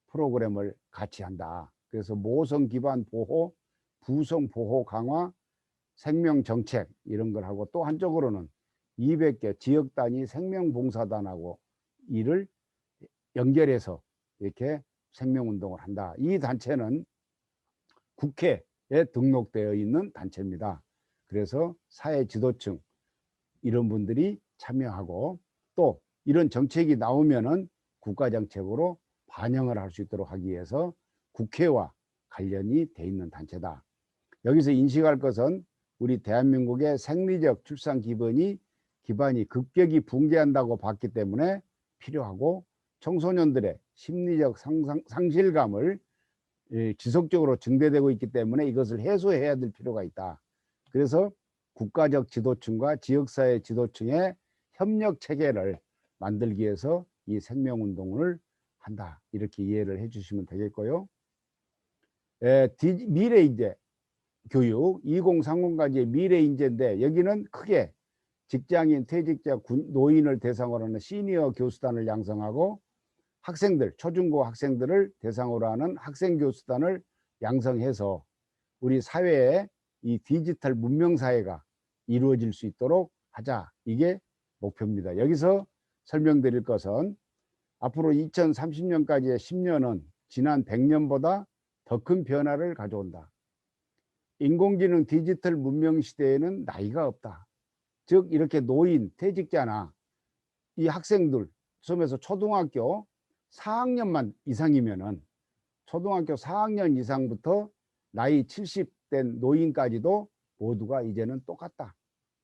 프로그램을 같이 한다. 그래서 모성 기반 보호, 부성 보호 강화, 생명 정책 이런 걸 하고, 또 한쪽으로는 200개 지역 단위 생명봉사단하고 이를 연결해서 이렇게 생명운동을 한다. 이 단체는 국회에 등록되어 있는 단체입니다. 그래서 사회 지도층 이런 분들이 참여하고, 또 이런 정책이 나오면은 국가정책으로 반영을 할 수 있도록 하기 위해서 국회와 관련이 돼 있는 단체다. 여기서 인식할 것은 우리 대한민국의 생리적 출산 기반이 급격히 붕괴한다고 봤기 때문에 필요하고, 청소년들의 심리적 상실감을 지속적으로 증대되고 있기 때문에 이것을 해소해야 될 필요가 있다. 그래서 국가적 지도층과 지역사회 지도층의 협력 체계를 만들기 위해서 이 생명운동을 한다. 이렇게 이해를 해 주시면 되겠고요. 미래인재 교육 2030까지의 미래인재인데 여기는 크게 직장인, 퇴직자, 노인을 대상으로 하는 시니어 교수단을 양성하고, 학생들, 초중고 학생들을 대상으로 하는 학생 교수단을 양성해서 우리 사회에 이 디지털 문명 사회가 이루어질 수 있도록 하자. 이게 목표입니다. 여기서 설명드릴 것은 앞으로 2030년까지의 10년은 지난 100년보다 더 큰 변화를 가져온다. 인공지능 디지털 문명 시대에는 나이가 없다. 즉 이렇게 노인, 퇴직자나 이 학생들, 섬에서 초등학교 4학년만 이상이면은 초등학교 4학년 이상부터 나이 70된 노인까지도 모두가 이제는 똑같다.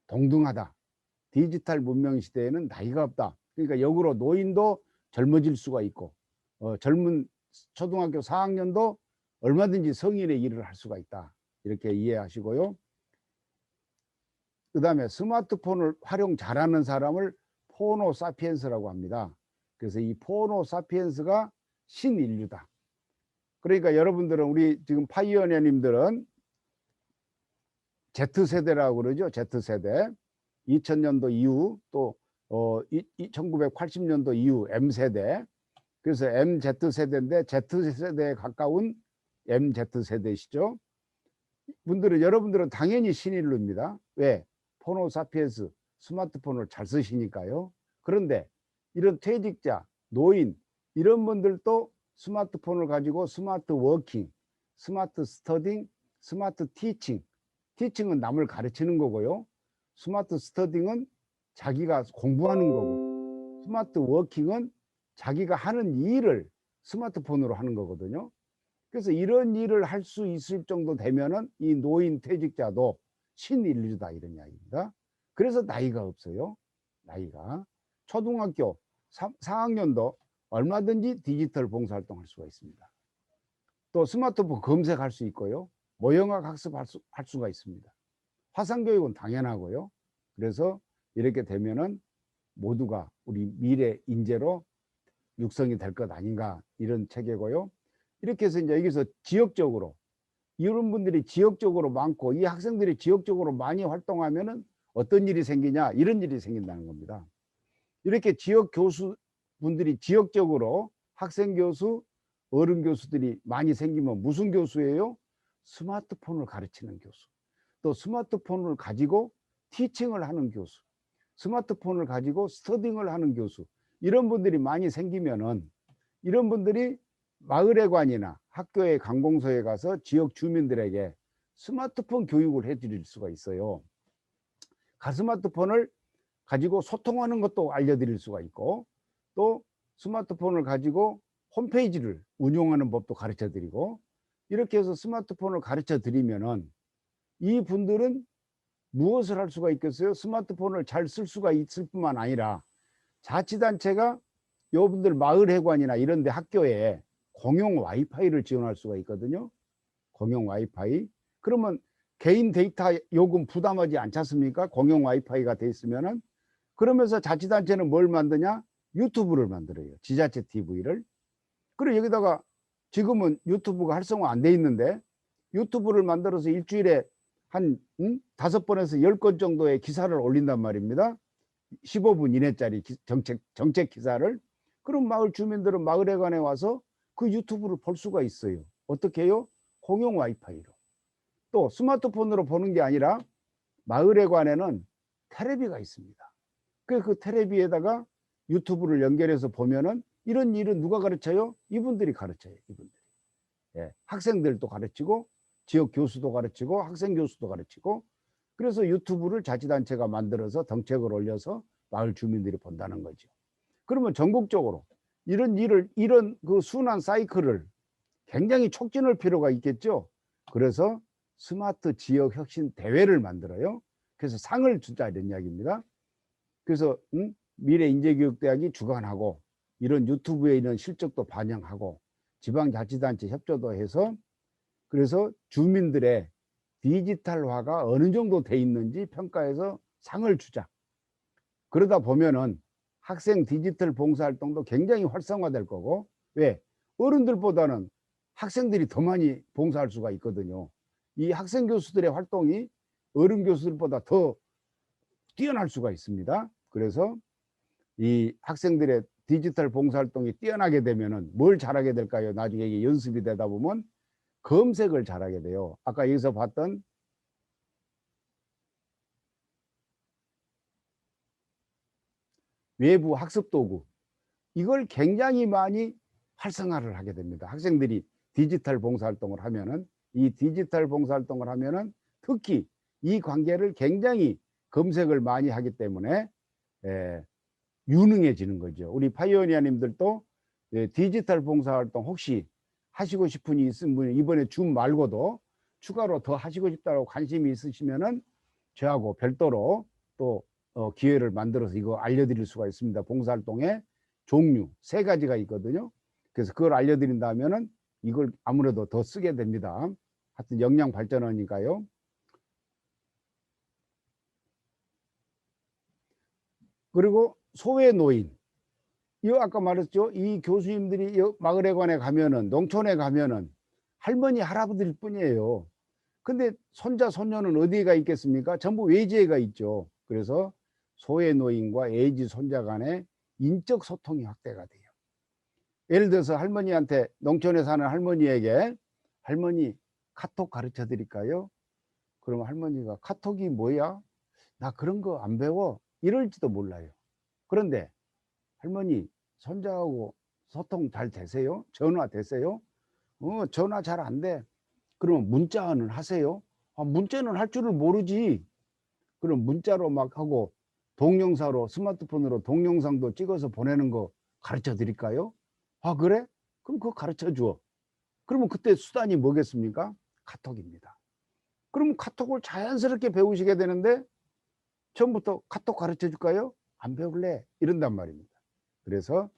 동등하다. 디지털 문명 시대에는 나이가 없다. 그러니까 역으로 노인도 젊어질 수가 있고 젊은 초등학교 4학년도 얼마든지 성인의 일을 할 수가 있다. 이렇게 이해하시고요. 그 다음에 스마트폰을 활용 잘하는 사람을 포노 사피엔스라고 합니다. 그래서 이 포노 사피엔스가 신인류다. 그러니까 여러분들은 우리 지금 파이오니어님들은 Z세대라고 그러죠. Z세대. 2000년도 이후 또 1980년도 이후 M세대. 그래서 MZ세대인데 Z세대에 가까운 MZ세대시죠. 여러분들은 당연히 신인류입니다. 왜? 포노 사피엔스 스마트폰을 잘 쓰시니까요. 그런데 이런 퇴직자, 노인 이런 분들도 스마트폰을 가지고 스마트 워킹, 스마트 스터딩, 스마트 티칭. 티칭은 남을 가르치는 거고요. 스마트 스터딩은 자기가 공부하는 거고, 스마트 워킹은 자기가 하는 일을 스마트폰으로 하는 거거든요. 그래서 이런 일을 할 수 있을 정도 되면은 이 노인 퇴직자도 신인류다 이런 이야기입니다. 그래서 나이가 없어요. 나이가. 초등학교 4학년도 얼마든지 디지털 봉사활동 할 수가 있습니다. 또 스마트폰 검색할 수 있고요. 모형학 학습할 수가 있습니다. 화상교육은 당연하고요. 그래서 이렇게 되면은 모두가 우리 미래 인재로 육성이 될 것 아닌가 이런 체계고요. 이렇게 해서 이제 여기서 지역적으로 이런 분들이 지역적으로 많고 이 학생들이 지역적으로 많이 활동하면은 어떤 일이 생기냐 이런 일이 생긴다는 겁니다. 이렇게 지역 교수분들이 지역적으로 학생 교수, 어른 교수들이 많이 생기면 무슨 교수예요? 스마트폰을 가르치는 교수. 또 스마트폰을 가지고 티칭을 하는 교수. 스마트폰을 가지고 스터딩을 하는 교수. 이런 분들이 많이 생기면은 이런 분들이 마을회관이나 학교의 관공서에 가서 지역 주민들에게 스마트폰 교육을 해드릴 수가 있어요. 스마트폰을 가지고 소통하는 것도 알려드릴 수가 있고 또 스마트폰을 가지고 홈페이지를 운용하는 법도 가르쳐 드리고 이렇게 해서 스마트폰을 가르쳐 드리면은 이 분들은 무엇을 할 수가 있겠어요? 스마트폰을 잘 쓸 수가 있을 뿐만 아니라 자치단체가 여러분들 마을회관이나 이런 데 학교에 공용 와이파이를 지원할 수가 있거든요. 공용 와이파이. 그러면 개인 데이터 요금 부담하지 않지 않습니까? 공용 와이파이가 돼 있으면은. 그러면서 자치단체는 뭘 만드냐? 유튜브를 만들어요. 지자체 TV를. 그리고 여기다가 지금은 유튜브가 활성화 안 돼 있는데 유튜브를 만들어서 일주일에 한 5번에서 10건 정도의 기사를 올린단 말입니다. 15분 이내짜리 정책 기사를. 그럼 마을 주민들은 마을회관에 와서 그 유튜브를 볼 수가 있어요. 어떻게 해요? 공용 와이파이로. 또 스마트폰으로 보는 게 아니라 마을회관에는 테레비가 있습니다. 그 테레비에다가 유튜브를 연결해서 보면은 이런 일은 누가 가르쳐요? 이분들이 가르쳐요. 이분들이. 예, 학생들도 가르치고 지역 교수도 가르치고 학생 교수도 가르치고 그래서 유튜브를 자치단체가 만들어서 정책을 올려서 마을 주민들이 본다는 거죠. 그러면 전국적으로 이런 그 순환 사이클을 굉장히 촉진할 필요가 있겠죠. 그래서 스마트 지역 혁신 대회를 만들어요. 그래서 상을 주자 이런 이야기입니다. 그래서 미래인재교육대학이 주관하고 이런 유튜브에 있는 실적도 반영하고 지방자치단체 협조도 해서 그래서 주민들의 디지털화가 어느 정도 돼 있는지 평가해서 상을 주자. 그러다 보면은 학생 디지털 봉사활동도 굉장히 활성화될 거고 왜? 어른들보다는 학생들이 더 많이 봉사할 수가 있거든요. 이 학생 교수들의 활동이 어른 교수들보다 더 뛰어날 수가 있습니다. 그래서 이 학생들의 디지털 봉사활동이 뛰어나게 되면은 뭘 잘하게 될까요? 나중에 이게 연습이 되다 보면 검색을 잘하게 돼요. 아까 여기서 봤던 외부 학습 도구 이걸 굉장히 많이 활성화를 하게 됩니다. 학생들이 디지털 봉사활동을 하면은 이 디지털 봉사활동을 하면은 특히 이 관계를 굉장히 검색을 많이 하기 때문에 유능해지는 거죠. 우리 파이오니아님들도 디지털 봉사활동 혹시 하시고 싶은 이 있으신 분이 이번에 줌 말고도 추가로 더 하시고 싶다고 관심이 있으시면은 저하고 별도로 또 기회를 만들어서 이거 알려드릴 수가 있습니다. 봉사활동의 종류 3가지가 있거든요. 그래서 그걸 알려드린다면은 이걸 아무래도 더 쓰게 됩니다. 하여튼 역량 발전하니까요. 그리고 소외노인. 이 아까 말했죠. 이 교수님들이 마을에 관에 가면은 농촌에 가면은 할머니 할아버지일 뿐이에요. 근데 손자 손녀는 어디가 있겠습니까? 전부 외지에가 있죠. 그래서 소외노인과 애지 손자 간의 인적 소통이 확대가 돼요. 예를 들어서 할머니한테 농촌에 사는 할머니에게 할머니 카톡 가르쳐 드릴까요? 그러면 할머니가 카톡이 뭐야? 나 그런 거 안 배워. 이럴지도 몰라요. 그런데 할머니 손자하고 소통 잘 되세요? 전화 되세요? 전화 잘 안 돼. 그러면 문자는 하세요? 문자는 할 줄을 모르지. 그럼 문자로 막 하고 동영상으로 스마트폰으로 동영상도 찍어서 보내는 거 가르쳐 드릴까요? 그래? 그럼 그거 가르쳐 줘. 그러면 그때 수단이 뭐겠습니까? 카톡입니다. 그럼 카톡을 자연스럽게 배우시게 되는데 처음부터 카톡 가르쳐 줄까요? 안 배울래? 이런단 말입니다. 그래서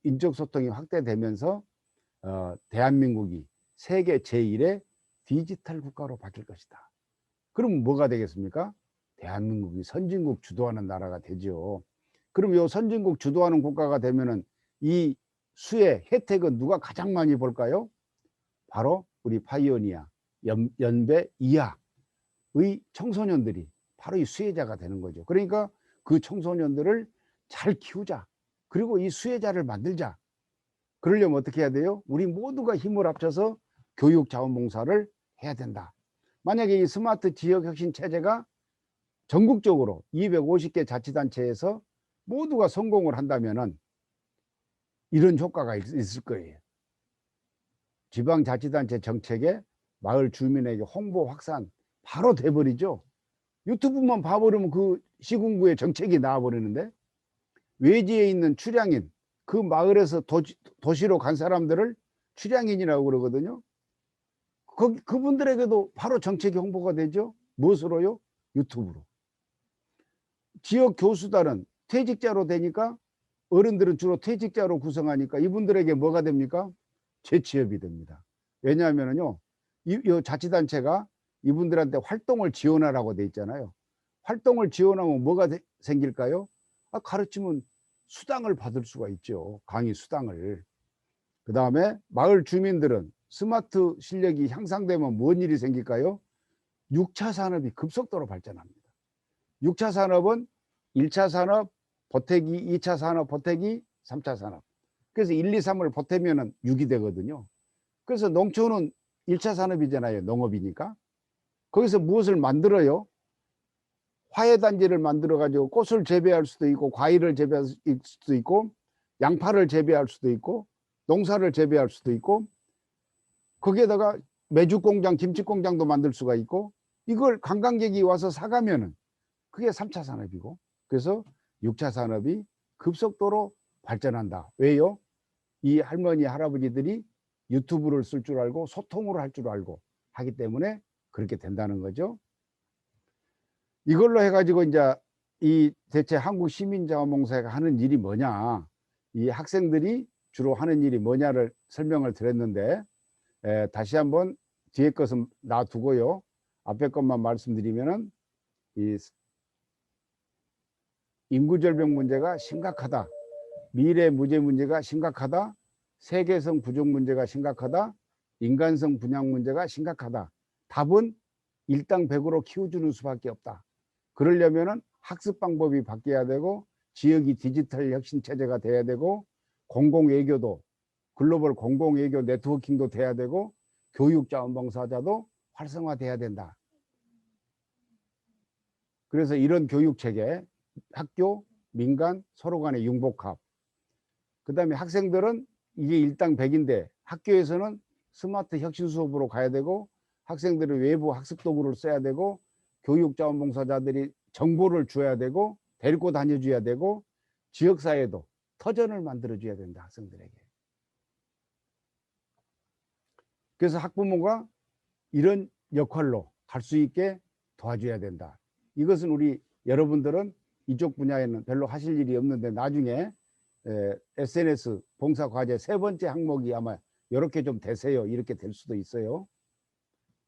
인적 소통이 확대되면서 대한민국이 세계 제1의 디지털 국가로 바뀔 것이다. 그럼 뭐가 되겠습니까? 대한민국이 선진국 주도하는 나라가 되죠. 그럼 이 선진국 주도하는 국가가 되면은 이 수혜 혜택은 누가 가장 많이 볼까요? 바로 우리 파이오니아 연배 이하의 청소년들이 바로 이 수혜자가 되는 거죠. 그러니까 그 청소년들을 잘 키우자. 그리고 이 수혜자를 만들자. 그러려면 어떻게 해야 돼요? 우리 모두가 힘을 합쳐서 교육 자원봉사를 해야 된다. 만약에 이 스마트 지역혁신 체제가 전국적으로 250개 자치단체에서 모두가 성공을 한다면은 이런 효과가 있을 거예요. 지방자치단체 정책에 마을 주민에게 홍보 확산 바로 돼버리죠. 유튜브만 봐버리면 그 시군구의 정책이 나와버리는데 외지에 있는 출향인 그 마을에서 도시로 간 사람들을 출향인이라고 그러거든요. 그분들에게도 바로 정책이 홍보가 되죠. 무엇으로요? 유튜브로. 지역 교수단은 퇴직자로 되니까 어른들은 주로 퇴직자로 구성하니까 이분들에게 뭐가 됩니까? 재취업이 됩니다. 왜냐하면요, 이 자치단체가 이분들한테 활동을 지원하라고 돼 있잖아요. 활동을 지원하면 뭐가 생길까요? 가르치면 수당을 받을 수가 있죠. 강의 수당을. 그 다음에 마을 주민들은 스마트 실력이 향상되면 뭔 일이 생길까요? 6차 산업이 급속도로 발전합니다. 6차 산업은 1차 산업 보태기, 2차 산업 보태기, 3차 산업. 그래서 1, 2, 3을 보태면 6이 되거든요. 그래서 농촌은 1차 산업이잖아요. 농업이니까. 거기서 무엇을 만들어요? 화훼단지를 만들어 가지고 꽃을 재배할 수도 있고 과일을 재배할 수도 있고 양파를 재배할 수도 있고 농사를 재배할 수도 있고 거기에다가 메주공장, 김치공장도 만들 수가 있고 이걸 관광객이 와서 사가면은 그게 3차 산업이고 그래서 6차 산업이 급속도로 발전한다. 왜요? 이 할머니, 할아버지들이 유튜브를 쓸 줄 알고 소통을 할 줄 알고 하기 때문에 그렇게 된다는 거죠. 이걸로 해가지고 이제 이 대체 한국 시민자원봉사가 하는 일이 뭐냐, 이 학생들이 주로 하는 일이 뭐냐를 설명을 드렸는데 다시 한번 뒤에 것은 놔두고요. 앞에 것만 말씀드리면은 이 인구절벽 문제가 심각하다. 미래 무제 문제가 심각하다. 세계성 부족 문제가 심각하다. 인간성 분양 문제가 심각하다. 답은 일당 100으로 키워주는 수밖에 없다. 그러려면은 학습 방법이 바뀌어야 되고 지역이 디지털 혁신 체제가 돼야 되고 공공외교도 글로벌 공공외교 네트워킹도 돼야 되고 교육자원봉사자도 활성화돼야 된다. 그래서 이런 교육체계 학교, 민간 서로 간의 융복합. 그 다음에 학생들은 이게 일당 100인데 학교에서는 스마트 혁신 수업으로 가야 되고, 학생들이 외부 학습 도구를 써야 되고, 교육자원봉사자들이 정보를 줘야 되고, 데리고 다녀줘야 되고, 지역사회도 터전을 만들어줘야 된다, 학생들에게. 그래서 학부모가 이런 역할로 갈 수 있게 도와줘야 된다. 이것은 우리 여러분들은 이쪽 분야에는 별로 하실 일이 없는데, 나중에 SNS 봉사과제 3번째 항목이 아마 이렇게 좀 되세요. 이렇게 될 수도 있어요.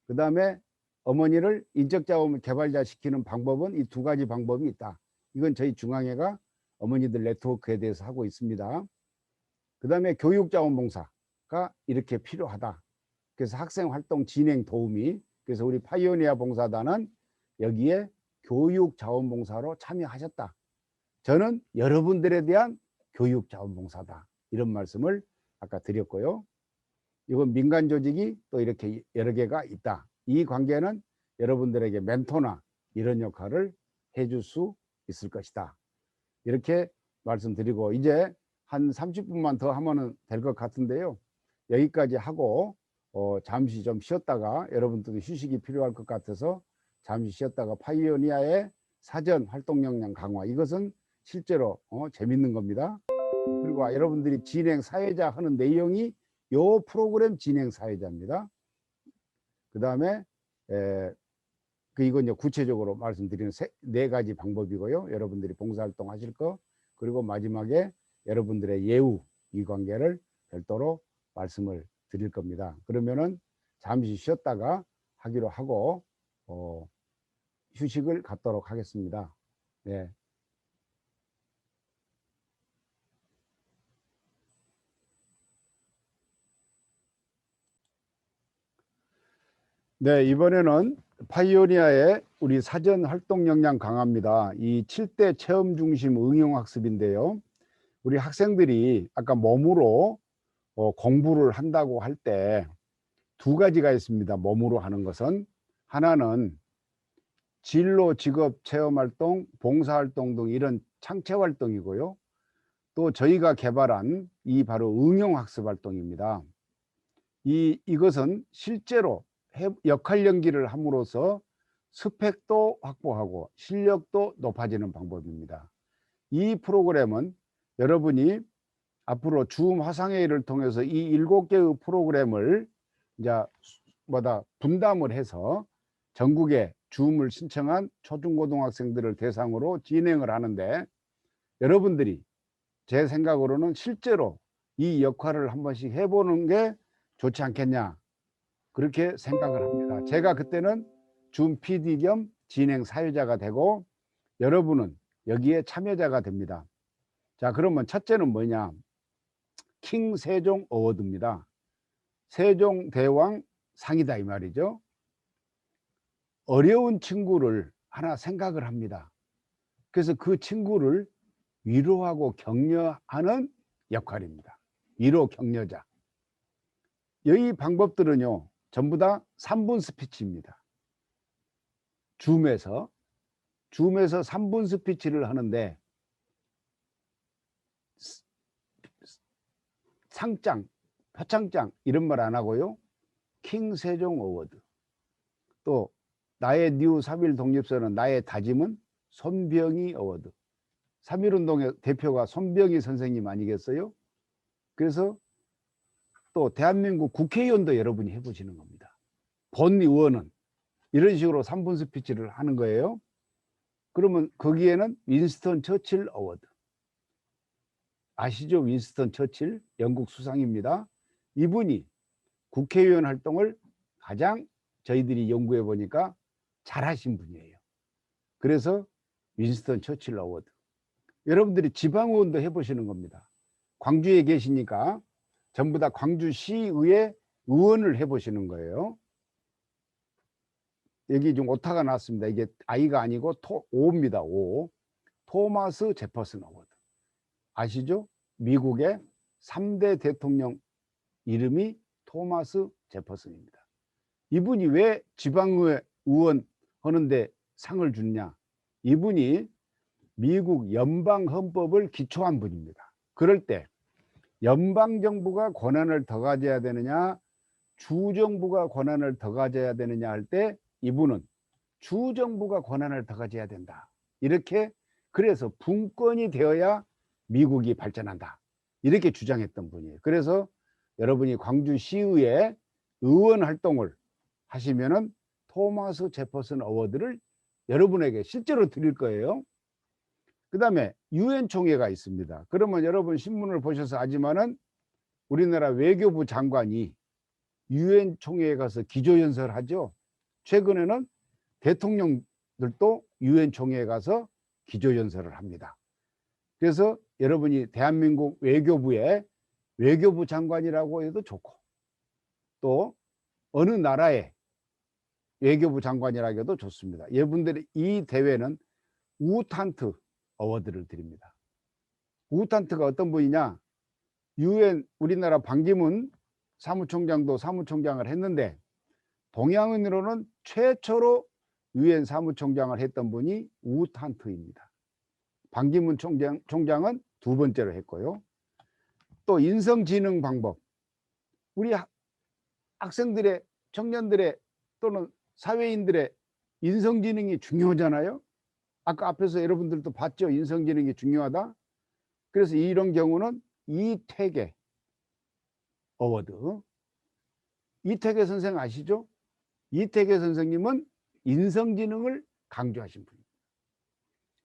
그 다음에 어머니를 인적자원 개발자 시키는 방법은 이 2가지 방법이 있다. 이건 저희 중앙회가 어머니들 네트워크에 대해서 하고 있습니다. 그 다음에 교육자원봉사가 이렇게 필요하다. 그래서 학생활동 진행 도우미, 그래서 우리 파이오니아 봉사단은 여기에 교육자원봉사로 참여하셨다. 저는 여러분들에 대한 교육자원봉사다. 이런 말씀을 아까 드렸고요. 이건 민간 조직이 또 이렇게 여러 개가 있다. 이 관계는 여러분들에게 멘토나 이런 역할을 해줄 수 있을 것이다. 이렇게 말씀드리고, 이제 한 30분만 더 하면 될 것 같은데요. 여기까지 하고 잠시 좀 쉬었다가, 여러분들도 휴식이 필요할 것 같아서 잠시 쉬었다가 파이오니아의 사전 활동 역량 강화, 이것은 실제로 재밌는 겁니다. 그리고 여러분들이 진행 사회자 하는 내용이 요 프로그램 진행 사회자입니다. 그 다음에 이건 이제 구체적으로 말씀드리는 4가지 방법이고요. 여러분들이 봉사활동 하실 거, 그리고 마지막에 여러분들의 예우, 이 관계를 별도로 말씀을 드릴 겁니다. 그러면은 잠시 쉬었다가 하기로 하고 휴식을 갖도록 하겠습니다. 네. 네, 이번에는 파이오니아의 우리 사전 활동 역량 강화입니다. 이 7대 체험 중심 응용 학습인데요. 우리 학생들이 아까 몸으로 공부를 한다고 할 때 2가지가 있습니다. 몸으로 하는 것은, 하나는 진로 직업 체험 활동, 봉사 활동 등 이런 창체 활동이고요. 또 저희가 개발한 이 바로 응용 학습 활동입니다. 이것은 실제로 역할 연기를 함으로써 스펙도 확보하고 실력도 높아지는 방법입니다. 이 프로그램은 여러분이 앞으로 줌 화상회의를 통해서 이 7개의 프로그램을 이제 분담을 해서 전국에 줌을 신청한 초중고등학생들을 대상으로 진행을 하는데, 여러분들이 제 생각으로는 실제로 이 역할을 한 번씩 해보는 게 좋지 않겠냐, 그렇게 생각을 합니다. 제가 그때는 줌 PD 겸 진행 사회자가 되고, 여러분은 여기에 참여자가 됩니다. 자, 그러면 첫째는 뭐냐? 킹 세종 어워드입니다. 세종대왕 상이다, 이 말이죠. 어려운 친구를 하나 생각을 합니다. 그래서 그 친구를 위로하고 격려하는 역할입니다. 위로 격려자. 이 방법들은요, 전부 다 3분 스피치입니다. 줌에서 3분 스피치를 하는데, 상장, 표창장 이런 말 안 하고요, 킹 세종 어워드. 또 나의 뉴 3.1 독립선언, 나의 다짐은 손병희 어워드. 3.1운동의 대표가 손병희 선생님 아니겠어요? 그래서 또 대한민국 국회의원도 여러분이 해보시는 겁니다. 본 의원은 이런 식으로 3분 스피치를 하는 거예요. 그러면 거기에는 윈스턴 처칠 어워드. 아시죠? 윈스턴 처칠, 영국 수상입니다. 이분이 국회의원 활동을 가장 저희들이 연구해 보니까 잘하신 분이에요. 그래서 윈스턴 처칠 어워드. 여러분들이 지방의원도 해보시는 겁니다. 광주에 계시니까 전부 다 광주시의회 의원을 해보시는 거예요. 여기 좀 오타가 났습니다. 이게 I가 아니고 O입니다. O. 토마스 제퍼슨 어워드. 아시죠? 미국의 3대 대통령 이름이 토마스 제퍼슨입니다. 이분이 왜 지방의회 의원 하는데 상을 주느냐? 이분이 미국 연방헌법을 기초한 분입니다. 그럴 때 연방정부가 권한을 더 가져야 되느냐, 주정부가 권한을 더 가져야 되느냐 할 때 이분은 주정부가 권한을 더 가져야 된다. 이렇게 그래서 분권이 되어야 미국이 발전한다. 이렇게 주장했던 분이에요. 그래서 여러분이 광주시의회 의원 활동을 하시면은 토마스 제퍼슨 어워드를 여러분에게 실제로 드릴 거예요. 그 다음에 유엔 총회가 있습니다. 그러면 여러분 신문을 보셔서 알지만은 우리나라 외교부 장관이 유엔 총회에 가서 기조연설을 하죠. 최근에는 대통령들도 유엔 총회에 가서 기조연설을 합니다. 그래서 여러분이 대한민국 외교부의 외교부 장관이라고 해도 좋고 또 어느 나라의 외교부 장관이라고 해도 좋습니다. 여러분들이 이 대회는 우탄트 어워드를 드립니다. 우탄트가 어떤 분이냐? 유엔 우리나라 반기문 사무총장도 사무총장을 했는데 동양인으로는 최초로 유엔 사무총장을 했던 분이 우탄트입니다. 반기문 총장은 두 번째로 했고요. 또 인성지능 방법, 우리 학생들의 청년들의 또는 사회인들의 인성지능이 중요하잖아요. 아까 앞에서 여러분들도 봤죠. 인성지능이 중요하다. 그래서 이런 경우는 이태계 어워드. 이태계 선생 아시죠? 이태계 선생님은 인성지능을 강조하신 분입니다.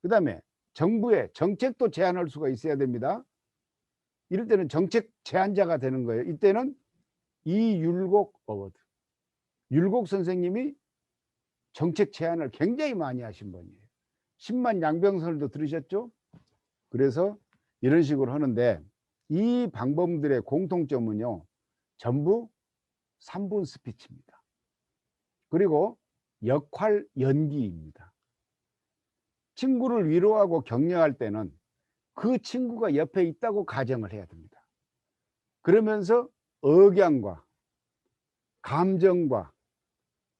그 다음에 정부의 정책도 제안할 수가 있어야 됩니다. 이럴 때는 정책 제안자가 되는 거예요. 이때는 이율곡 어워드. 율곡 선생님이 정책 제안을 굉장히 많이 하신 분이에요. 10만 양병설도 들으셨죠? 그래서 이런 식으로 하는데 이 방법들의 공통점은요. 전부 3분 스피치입니다. 그리고 역할 연기입니다. 친구를 위로하고 격려할 때는 그 친구가 옆에 있다고 가정을 해야 됩니다. 그러면서 억양과 감정과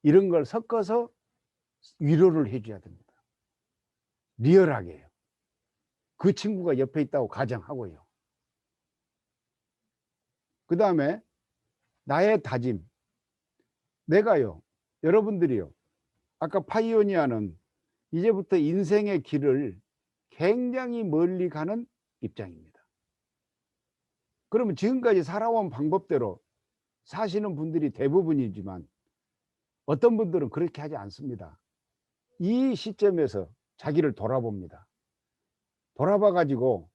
이런 걸 섞어서 위로를 해줘야 됩니다. 리얼하게 해요. 그 친구가 옆에 있다고 가정하고요. 그 다음에 나의 다짐. 내가요, 여러분들이요, 아까 파이오니아는 이제부터 인생의 길을 굉장히 멀리 가는 입장입니다. 그러면 지금까지 살아온 방법대로 사시는 분들이 대부분이지만 어떤 분들은 그렇게 하지 않습니다. 이 시점에서 자기를 돌아봅니다. 돌아봐 가지고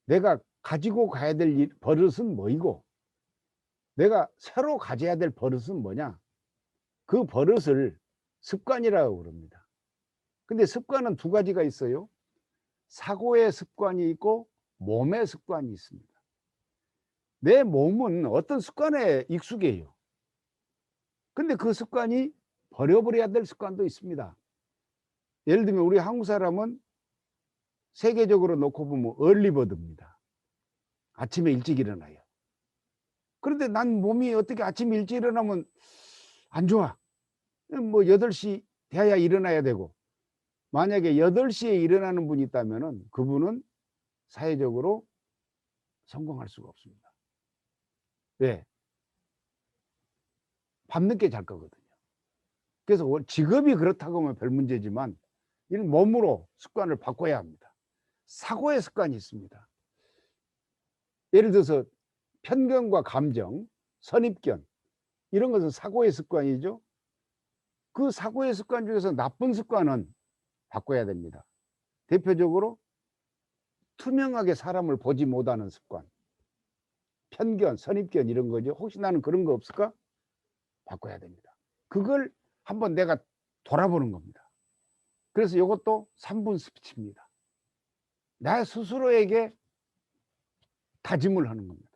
내가 가지고 가야 될 버릇은 뭐이고 내가 새로 가져야 될 버릇은 뭐냐. 그 버릇을 습관이라고 그럽니다. 근데 습관은 두 가지가 있어요. 사고의 습관이 있고 몸의 습관이 있습니다. 내 몸은 어떤 습관에 익숙해요. 근데 그 습관이 버려버려야 될 습관도 있습니다. 예를 들면 우리 한국 사람은 세계적으로 놓고 보면 얼리버드입니다. 아침에 일찍 일어나요. 그런데 난 몸이 어떻게 아침에 일찍 일어나면 안 좋아. 뭐 8시 돼야 일어나야 되고, 만약에 8시에 일어나는 분이 있다면 그분은 사회적으로 성공할 수가 없습니다. 왜? 밤늦게 잘 거거든요. 그래서 직업이 그렇다고 하면 별 문제지만 이런 몸으로 습관을 바꿔야 합니다. 사고의 습관이 있습니다. 예를 들어서 편견과 감정, 선입견 이런 것은 사고의 습관이죠. 그 사고의 습관 중에서 나쁜 습관은 바꿔야 됩니다. 대표적으로 투명하게 사람을 보지 못하는 습관, 편견, 선입견 이런 거죠. 혹시 나는 그런 거 없을까? 바꿔야 됩니다. 그걸 한번 내가 돌아보는 겁니다. 그래서 이것도 3분 스피치입니다. 나 스스로에게 다짐을 하는 겁니다.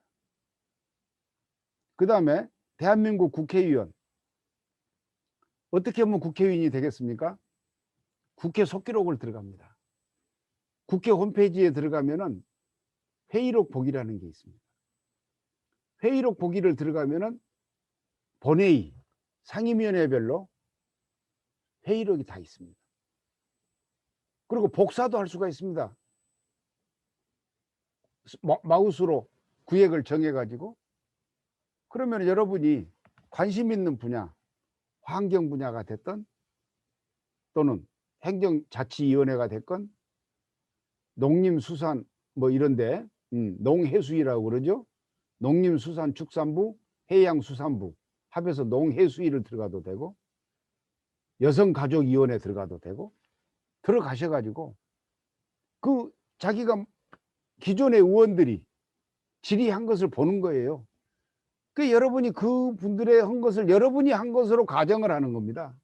그 다음에 대한민국 국회의원. 어떻게 하면 국회의원이 되겠습니까? 국회 속기록을 들어갑니다. 국회 홈페이지에 들어가면은 회의록 보기라는 게 있습니다. 회의록 보기를 들어가면은 본회의, 상임위원회별로 회의록이 다 있습니다. 그리고 복사도 할 수가 있습니다. 마우스로 구획을 정해가지고 그러면 여러분이 관심 있는 분야, 환경 분야가 됐든 또는 행정자치위원회가 됐건 농림수산 뭐 이런데 농해수위라고 그러죠. 농림수산축산부, 해양수산부 합해서 농해수위를 들어가도 되고 여성가족위원회 들어가도 되고 들어가셔가지고 그 자기가 기존의 의원들이 질의한 것을 보는 거예요. 그 여러분이 그 분들의 한 것을 여러분이 한 것으로 가정을 하는 겁니다.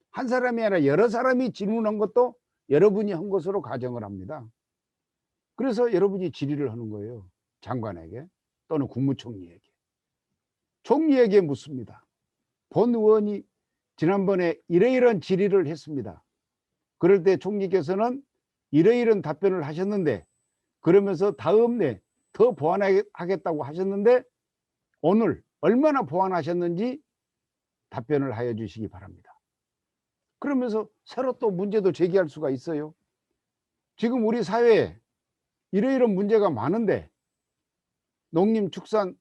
한 사람이 아니라 여러 사람이 질문한 것도 여러분이 한 것으로 가정을 합니다. 그래서 여러분이 질의를 하는 거예요. 장관에게 또는 국무총리에게. 총리에게 묻습니다. 본 의원이 지난번에 이러이러한 질의를 했습니다. 그럴 때 총리께서는 이러이러한 답변을 하셨는데 그러면서 다음에 더 보완하겠다고 하셨는데 오늘 얼마나 보완하셨는지 답변을 하여 주시기 바랍니다. 그러면서 새로 또 문제도 제기할 수가 있어요. 지금 우리 사회에 이러이러한 문제가 많은데 농림축산산업부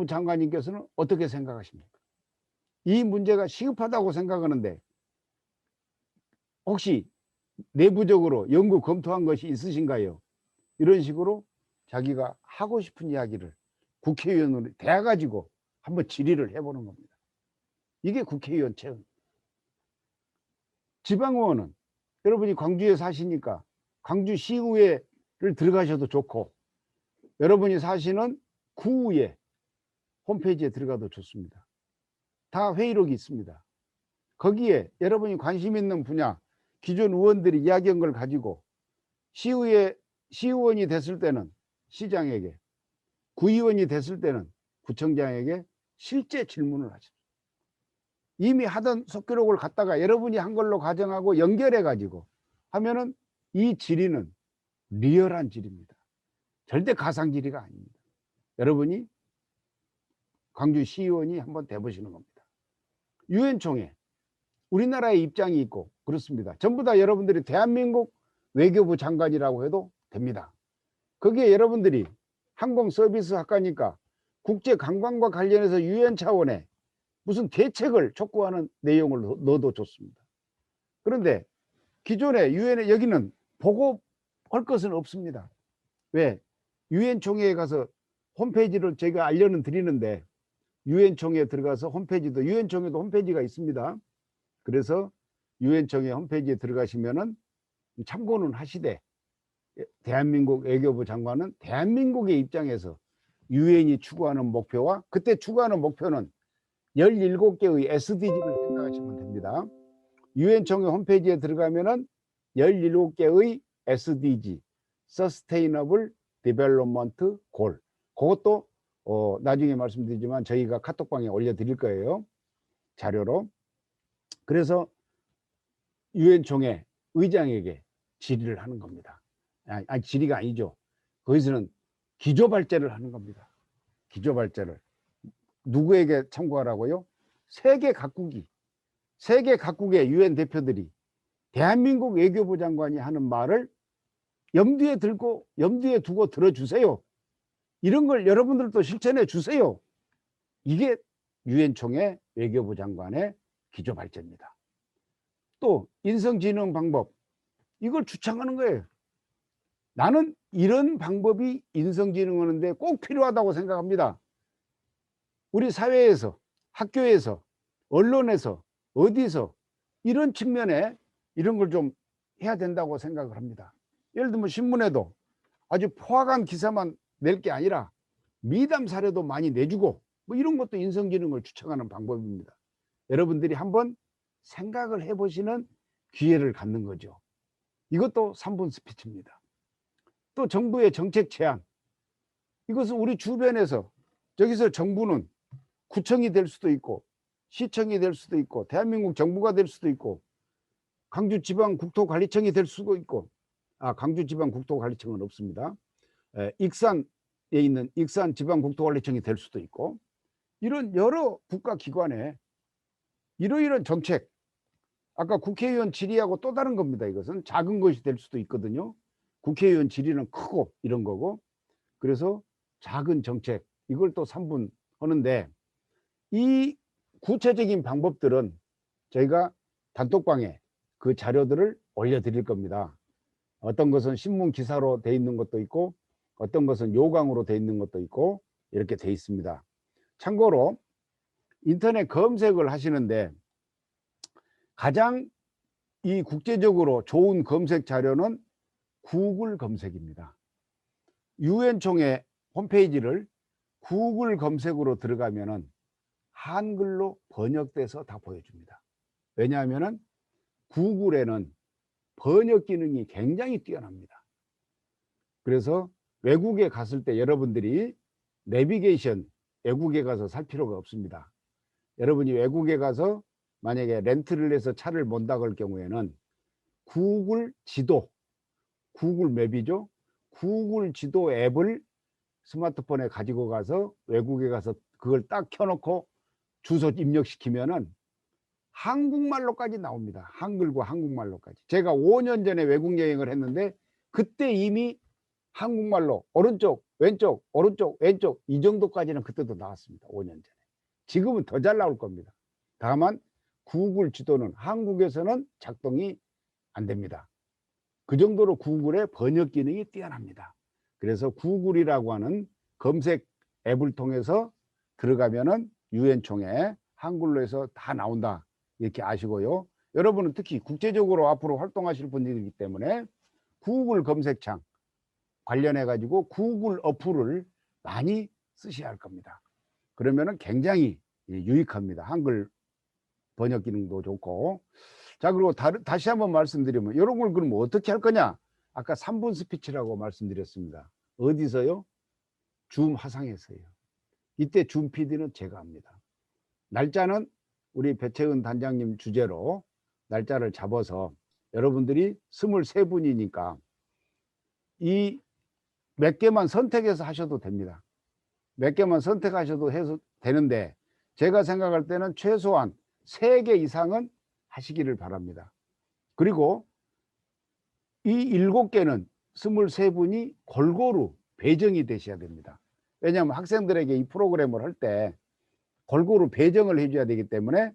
장관님께서는 어떻게 생각하십니까? 이 문제가 시급하다고 생각하는데 혹시 내부적으로 연구 검토한 것이 있으신가요? 이런 식으로 자기가 하고 싶은 이야기를 국회의원으로 대가지고 한번 질의를 해보는 겁니다. 이게 국회의원 체험. 지방의원은 여러분이 광주에 사시니까 광주시의회를 들어가셔도 좋고 여러분이 사시는 구의회 홈페이지에 들어가도 좋습니다. 다 회의록이 있습니다. 거기에 여러분이 관심 있는 분야 기존 의원들이 이야기한 걸 가지고 시의원이 됐을 때는 시장에게, 구의원이 됐을 때는 구청장에게 실제 질문을 하십시오. 이미 하던 속기록을 갖다가 여러분이 한 걸로 가정하고 연결해 가지고 하면은 이 질의는 리얼한 질의입니다. 절대 가상 질의가 아닙니다. 여러분이 광주시의원이 한번 돼보시는 겁니다. 유엔총회 우리나라의 입장이 있고 그렇습니다. 전부 다 여러분들이 대한민국 외교부 장관이라고 해도 됩니다. 거기에 여러분들이 항공서비스 학과니까 국제관광과 관련해서 유엔 차원의 무슨 대책을 촉구하는 내용을 넣어도 좋습니다. 그런데 기존에 유엔에 여기는 보고할 것은 없습니다. 왜? 유엔 총회에 가서 홈페이지를 제가 알려는 드리는데 유엔 총회에 들어가서 홈페이지도 유엔 총회도 홈페이지가 있습니다. 그래서 유엔 총회 홈페이지에 들어가시면은 참고는 하시되 대한민국 외교부 장관은 대한민국의 입장에서 유엔이 추구하는 목표와 그때 추구하는 목표는 17개의 SDG를 생각하시면 됩니다. 유엔 총회 홈페이지에 들어가면은 17개의 SDG Sustainable Development Goal 그것도 나중에 말씀드리지만 저희가 카톡방에 올려드릴 거예요. 자료로. 그래서 유엔 총회 의장에게 질의를 하는 겁니다. 아니 질의가 아니죠. 거기서는 기조발제를 하는 겁니다. 기조발제를. 누구에게 참고하라고요? 세계 각국의 유엔 대표들이 대한민국 외교부 장관이 하는 말을 염두에 두고 들어주세요. 이런 걸 여러분들도 실천해 주세요. 이게 유엔 총회 외교부 장관의 기조발제입니다. 또 인성지능 방법 이걸 주창하는 거예요. 나는 이런 방법이 인성지능하는데 꼭 필요하다고 생각합니다. 우리 사회에서, 학교에서, 언론에서, 어디서 이런 측면에 이런 걸 좀 해야 된다고 생각을 합니다. 예를 들면 신문에도 아주 포악한 기사만 낼 게 아니라 미담 사례도 많이 내주고 뭐 이런 것도 인성지능을 추천하는 방법입니다. 여러분들이 한번 생각을 해보시는 기회를 갖는 거죠. 이것도 3분 스피치입니다. 또 정부의 정책 제안 이것은 우리 주변에서 저기서 정부는 구청이 될 수도 있고 시청이 될 수도 있고 대한민국 정부가 될 수도 있고 광주지방국토관리청이 될 수도 있고 광주지방국토관리청은 없습니다. 익산에 있는 익산지방국토관리청이 될 수도 있고 이런 여러 국가기관에 이러이러한 정책 아까 국회의원 질의하고 또 다른 겁니다. 이것은 작은 것이 될 수도 있거든요. 국회의원 질의는 크고 이런 거고 그래서 작은 정책 이걸 또 3분 하는데 이 구체적인 방법들은 저희가 단톡방에 그 자료들을 올려드릴 겁니다. 어떤 것은 신문 기사로 돼 있는 것도 있고 어떤 것은 요강으로 돼 있는 것도 있고 이렇게 돼 있습니다. 참고로 인터넷 검색을 하시는데 가장 이 국제적으로 좋은 검색 자료는 구글 검색입니다. 유엔 총회 홈페이지를 구글 검색으로 들어가면은 한글로 번역돼서 다 보여줍니다. 왜냐하면은 구글에는 번역 기능이 굉장히 뛰어납니다. 그래서 외국에 갔을 때 여러분들이 내비게이션 외국에 가서 살 필요가 없습니다. 여러분이 외국에 가서 만약에 렌트를 해서 차를 몬다 그럴 경우에는 구글 지도, 구글 맵이죠. 구글 지도 앱을 스마트폰에 가지고 가서 외국에 가서 그걸 딱 켜놓고 주소 입력시키면은 한국말로까지 나옵니다. 한글과 한국말로까지. 제가 5년 전에 외국 여행을 했는데 그때 이미 한국말로 오른쪽 왼쪽 오른쪽 왼쪽 이 정도까지는 그때도 나왔습니다. 5년 전에. 지금은 더 잘 나올 겁니다. 다만 구글 지도는 한국에서는 작동이 안 됩니다. 그 정도로 구글의 번역 기능이 뛰어납니다. 그래서 구글이라고 하는 검색 앱을 통해서 들어가면은 유엔 총회 한글로 해서 다 나온다 이렇게 아시고요. 여러분은 특히 국제적으로 앞으로 활동하실 분들이기 때문에 구글 검색창 관련해 가지고 구글 어플을 많이 쓰셔야 할 겁니다. 그러면은 굉장히 유익합니다. 한글 번역 기능도 좋고. 자, 그리고 다시 한번 말씀드리면 이런 걸 그럼 어떻게 할 거냐? 아까 3분 스피치라고 말씀드렸습니다. 어디서요? 줌 화상에서요. 이때 줌 PD는 제가 합니다. 날짜는 우리 배채은 단장님 주제로 날짜를 잡아서 여러분들이 23분이니까 이 몇 개만 선택해서 하셔도 됩니다. 몇 개만 선택하셔도 해서 되는데 제가 생각할 때는 최소한 3개 이상은 하시기를 바랍니다. 그리고 이 7개는 23분이 골고루 배정이 되셔야 됩니다. 왜냐하면 학생들에게 이 프로그램을 할 때 골고루 배정을 해줘야 되기 때문에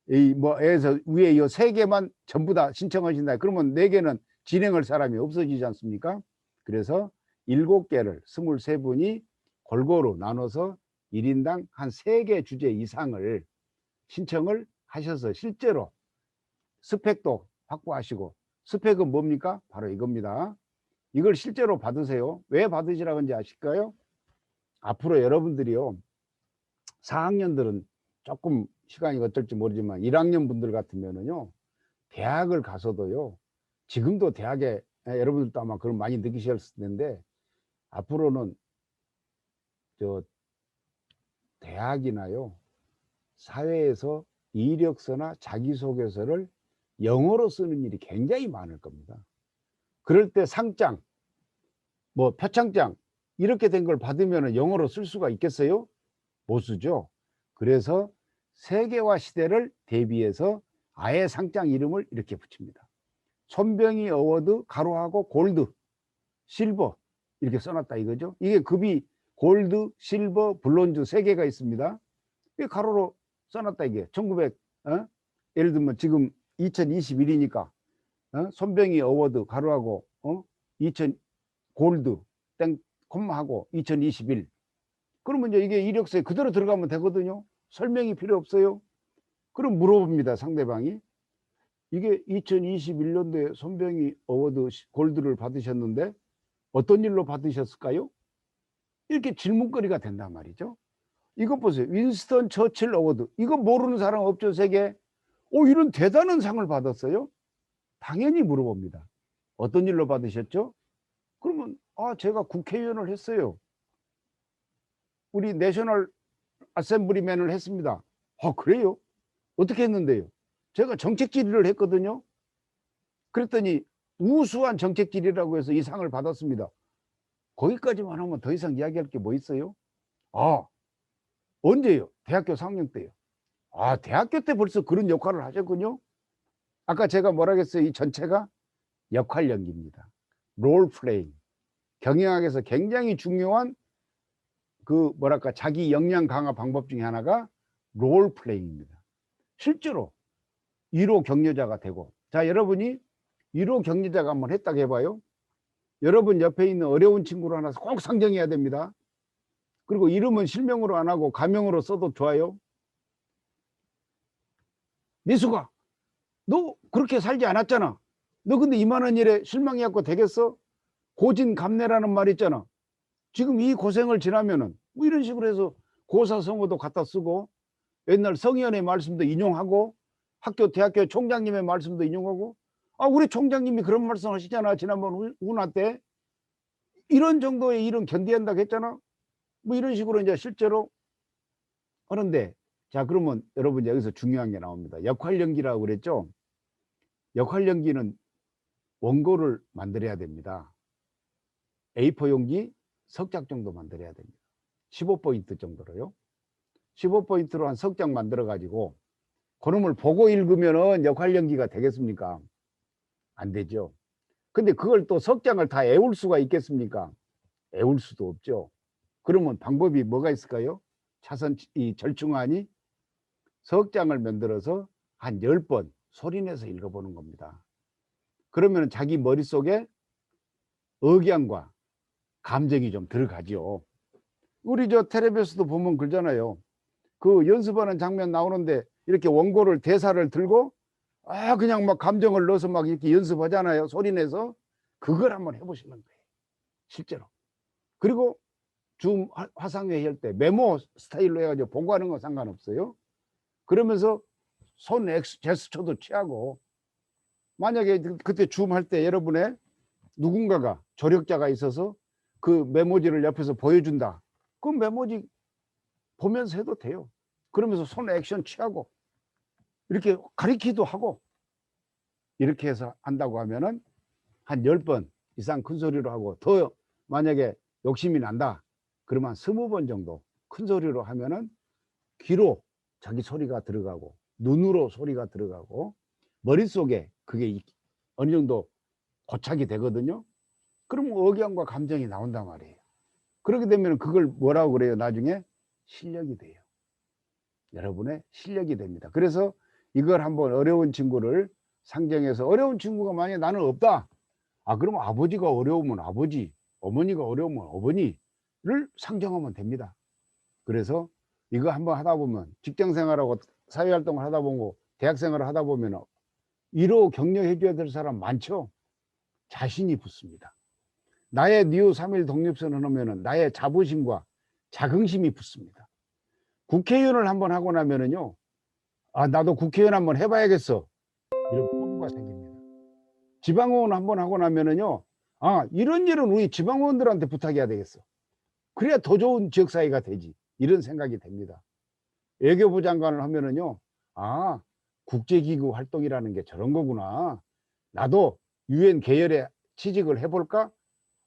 이 뭐에서 위에 이 3개만 전부 다 신청하신다. 그러면 4개는 진행할 사람이 없어지지 않습니까? 그래서 7개를 23분이 골고루 나눠서 1인당 한 3개 주제 이상을 신청을 하셔서 실제로 스펙도 확보하시고, 스펙은 뭡니까? 바로 이겁니다. 이걸 실제로 받으세요. 왜 받으시라고 하는지 아실까요? 앞으로 여러분들이요, 4학년들은 조금 시간이 어떨지 모르지만 1학년 분들 같으면은요, 대학을 가서도요, 지금도 대학에 여러분들도 아마 그런 많이 느끼셨을 텐데 앞으로는 저 대학이나요 사회에서 이력서나 자기소개서를 영어로 쓰는 일이 굉장히 많을 겁니다. 그럴 때 상장, 뭐 표창장 이렇게 된 걸 받으면 영어로 쓸 수가 있겠어요? 못 쓰죠. 그래서 세계화 시대를 대비해서 아예 상장 이름을 이렇게 붙입니다. 손병희 어워드 가로하고 골드, 실버 이렇게 써놨다 이거죠. 이게 급이 골드, 실버, 브론즈 3개가 있습니다. 이게 가로로 써놨다 이게 1900 예를 들면 지금 2021이니까 손병희 어워드 가로하고 2000 골드 땡 콤마하고 2021 그러면 이제 이게 이력서에 그대로 들어가면 되거든요. 설명이 필요 없어요. 그럼 물어봅니다. 상대방이 이게 2021년도에 손병희 어워드 골드를 받으셨는데 어떤 일로 받으셨을까요? 이렇게 질문거리가 된단 말이죠. 이것 보세요. 윈스턴 처칠 어워드. 이거 모르는 사람 없죠, 세계. 이런 대단한 상을 받았어요? 당연히 물어봅니다. 어떤 일로 받으셨죠? 그러면 제가 국회의원을 했어요. 우리 내셔널 어셈블리맨을 했습니다. 그래요? 어떻게 했는데요? 제가 정책 질의를 했거든요. 그랬더니 우수한 정책 질의라고 해서 이 상을 받았습니다. 거기까지만 하면 더 이상 이야기할 게 뭐 있어요? 언제요? 대학교 4학년 때요. 대학교 때 벌써 그런 역할을 하셨군요. 아까 제가 뭐라 했어요? 이 전체가 역할 연기입니다. 롤 플레잉. 경영학에서 굉장히 중요한 그 뭐랄까 자기 역량 강화 방법 중에 하나가 롤 플레이입니다. 실제로 1호 격려자가 되고, 자 여러분이 1호 격려자가 한번 했다고 해봐요. 여러분 옆에 있는 어려운 친구를 하나 꼭 상정해야 됩니다. 그리고 이름은 실명으로 안 하고 가명으로 써도 좋아요. 미수가 너 그렇게 살지 않았잖아. 너 근데 이만한 일에 실망해갖고 되겠어? 고진감래라는 말 있잖아. 지금 이 고생을 지나면은 뭐 이런 식으로 해서 고사성어도 갖다 쓰고, 옛날 성희연의 말씀도 인용하고, 학교 대학교 총장님의 말씀도 인용하고, 아 우리 총장님이 그런 말씀 하시잖아 지난번 운하 때. 이런 정도의 일은 견뎌야 한다고 했잖아. 뭐 이런 식으로 이제 실제로 하는데, 자 그러면 여러분 여기서 중요한 게 나옵니다. 역할 연기라고 그랬죠. 역할 연기는 원고를 만들어야 됩니다. A4 용지 석 장 정도 만들어야 됩니다. 15포인트 정도로요. 15포인트로 한 석 장 만들어 가지고 그놈을 보고 읽으면은 역할 연기가 되겠습니까? 안 되죠. 근데 그걸 또 석 장을 다 애울 수가 있겠습니까? 애울 수도 없죠. 그러면 방법이 뭐가 있을까요? 차선 이 절충안이 석 장을 만들어서 한 10번 소리내서 읽어보는 겁니다. 그러면 자기 머릿속에 억양과 감정이 좀 들어가죠. 우리 저 텔레비에서도 보면 그러잖아요. 그 연습하는 장면 나오는데 이렇게 원고를 대사를 들고 그냥 막 감정을 넣어서 막 이렇게 연습하잖아요. 소리내서. 그걸 한번 해보시는 거예요. 실제로. 그리고 줌 화상회의 할 때 메모 스타일로 해가지고 보고하는 건 상관없어요. 그러면서 손 제스처도 취하고, 만약에 그때 줌 할 때 여러분의 누군가가 조력자가 있어서 그 메모지를 옆에서 보여준다. 그 메모지 보면서 해도 돼요. 그러면서 손 액션 취하고 이렇게 가리키도 하고, 이렇게 해서 한다고 하면은 한 10번 이상 큰 소리로 하고, 더 만약에 욕심이 난다 그러면 20번 정도 큰 소리로 하면은 귀로 자기 소리가 들어가고 눈으로 소리가 들어가고 머릿속에 그게 어느 정도 고착이 되거든요. 그러면 억양과 감정이 나온단 말이에요. 그렇게 되면 그걸 뭐라고 그래요? 나중에 실력이 돼요. 여러분의 실력이 됩니다. 그래서 이걸 한번 어려운 친구를 상정해서, 어려운 친구가 만약에 나는 없다. 그러면 아버지가 어려우면 아버지, 어머니가 어려우면 어머니를 상정하면 됩니다. 그래서 이거 한번 하다 보면 직장생활하고 사회활동을 하다 보고 대학생활을 하다 보면 1호 격려해 줘야 될 사람 많죠. 자신이 붙습니다. 나의 니우 3일 독립선을 하면은 나의 자부심과 자긍심이 붙습니다. 국회의원을 한번 하고 나면은요, 나도 국회의원 한번 해봐야겠어, 이런 포부가 생깁니다. 지방의원 한번 하고 나면은요, 이런 일은 우리 지방의원들한테 부탁해야 되겠어. 그래야 더 좋은 지역사회가 되지, 이런 생각이 됩니다. 외교부 장관을 하면은요, 국제기구 활동이라는 게 저런 거구나. 나도 유엔 계열에 취직을 해볼까?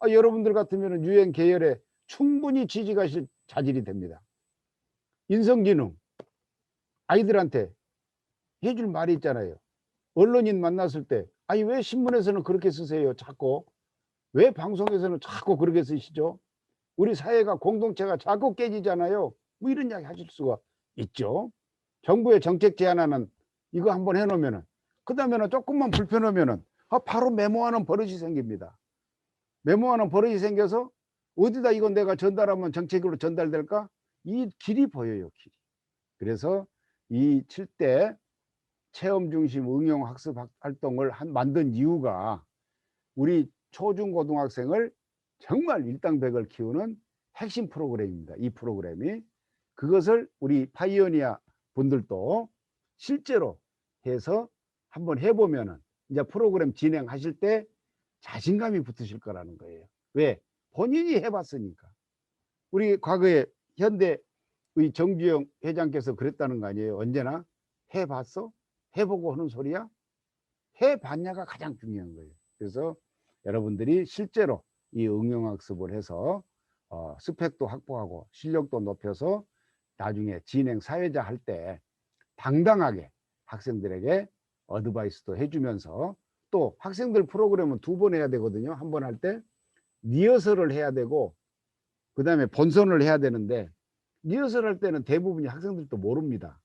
여러분들 같으면 유엔 계열에 충분히 취직하실 자질이 됩니다. 인성지능, 아이들한테 해줄 말이 있잖아요. 언론인 만났을 때, 왜 신문에서는 그렇게 쓰세요? 자꾸. 왜 방송에서는 자꾸 그렇게 쓰시죠? 우리 사회가, 공동체가 자꾸 깨지잖아요. 뭐 이런 이야기 하실 수가 있죠. 정부의 정책 제안하는 이거 한번 해놓으면은, 그 다음에는 조금만 불편하면은 바로 메모하는 버릇이 생깁니다. 메모하는 버릇이 생겨서 어디다 이건 내가 전달하면 정책으로 전달될까? 이 길이 보여요, 길이. 그래서 이 7대 체험 중심 응용 학습 활동을 만든 이유가, 우리 초중고등학생을 정말 일당백을 키우는 핵심 프로그램입니다. 이 프로그램이. 그것을 우리 파이오니아 분들도 실제로 해서 한번 해보면은 이제 프로그램 진행하실 때 자신감이 붙으실 거라는 거예요. 왜? 본인이 해봤으니까. 우리 과거에 현대의 정주영 회장께서 그랬다는 거 아니에요? 언제나 해봤어? 해보고 하는 소리야? 해봤냐가 가장 중요한 거예요. 그래서 여러분들이 실제로 이 응용학습을 해서 스펙도 확보하고 실력도 높여서 나중에 진행 사회자 할 때 당당하게 학생들에게 어드바이스도 해주면서, 또 학생들 프로그램은 2번 해야 되거든요. 한 번 할 때 리허설을 해야 되고, 그다음에 본선을 해야 되는데 리허설할 때는 대부분이 학생들도 모릅니다.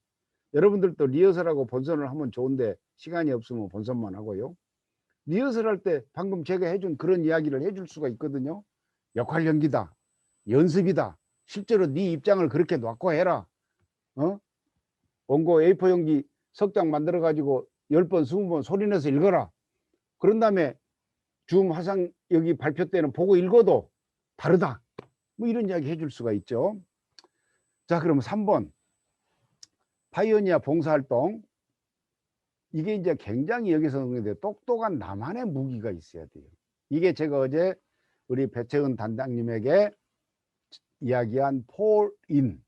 여러분들도 리허설하고 본선을 하면 좋은데 시간이 없으면 본선만 하고요. 리허설할 때 방금 제가 해준 그런 이야기를 해줄 수가 있거든요. 역할 연기다, 연습이다, 실제로 네 입장을 그렇게 놓고 해라. 원고 A4 용지 석 장 만들어 가지고 10번 20번 소리내서 읽어라. 그런 다음에 줌 화상 여기 발표 때는 보고 읽어도 다르다. 뭐 이런 이야기 해줄 수가 있죠. 자, 그러면 3번 파이오니아 봉사활동. 이게 이제 굉장히 여기서 똑똑한 나만의 무기가 있어야 돼요. 이게 제가 어제 우리 배채은 단장님에게 이야기한 폴인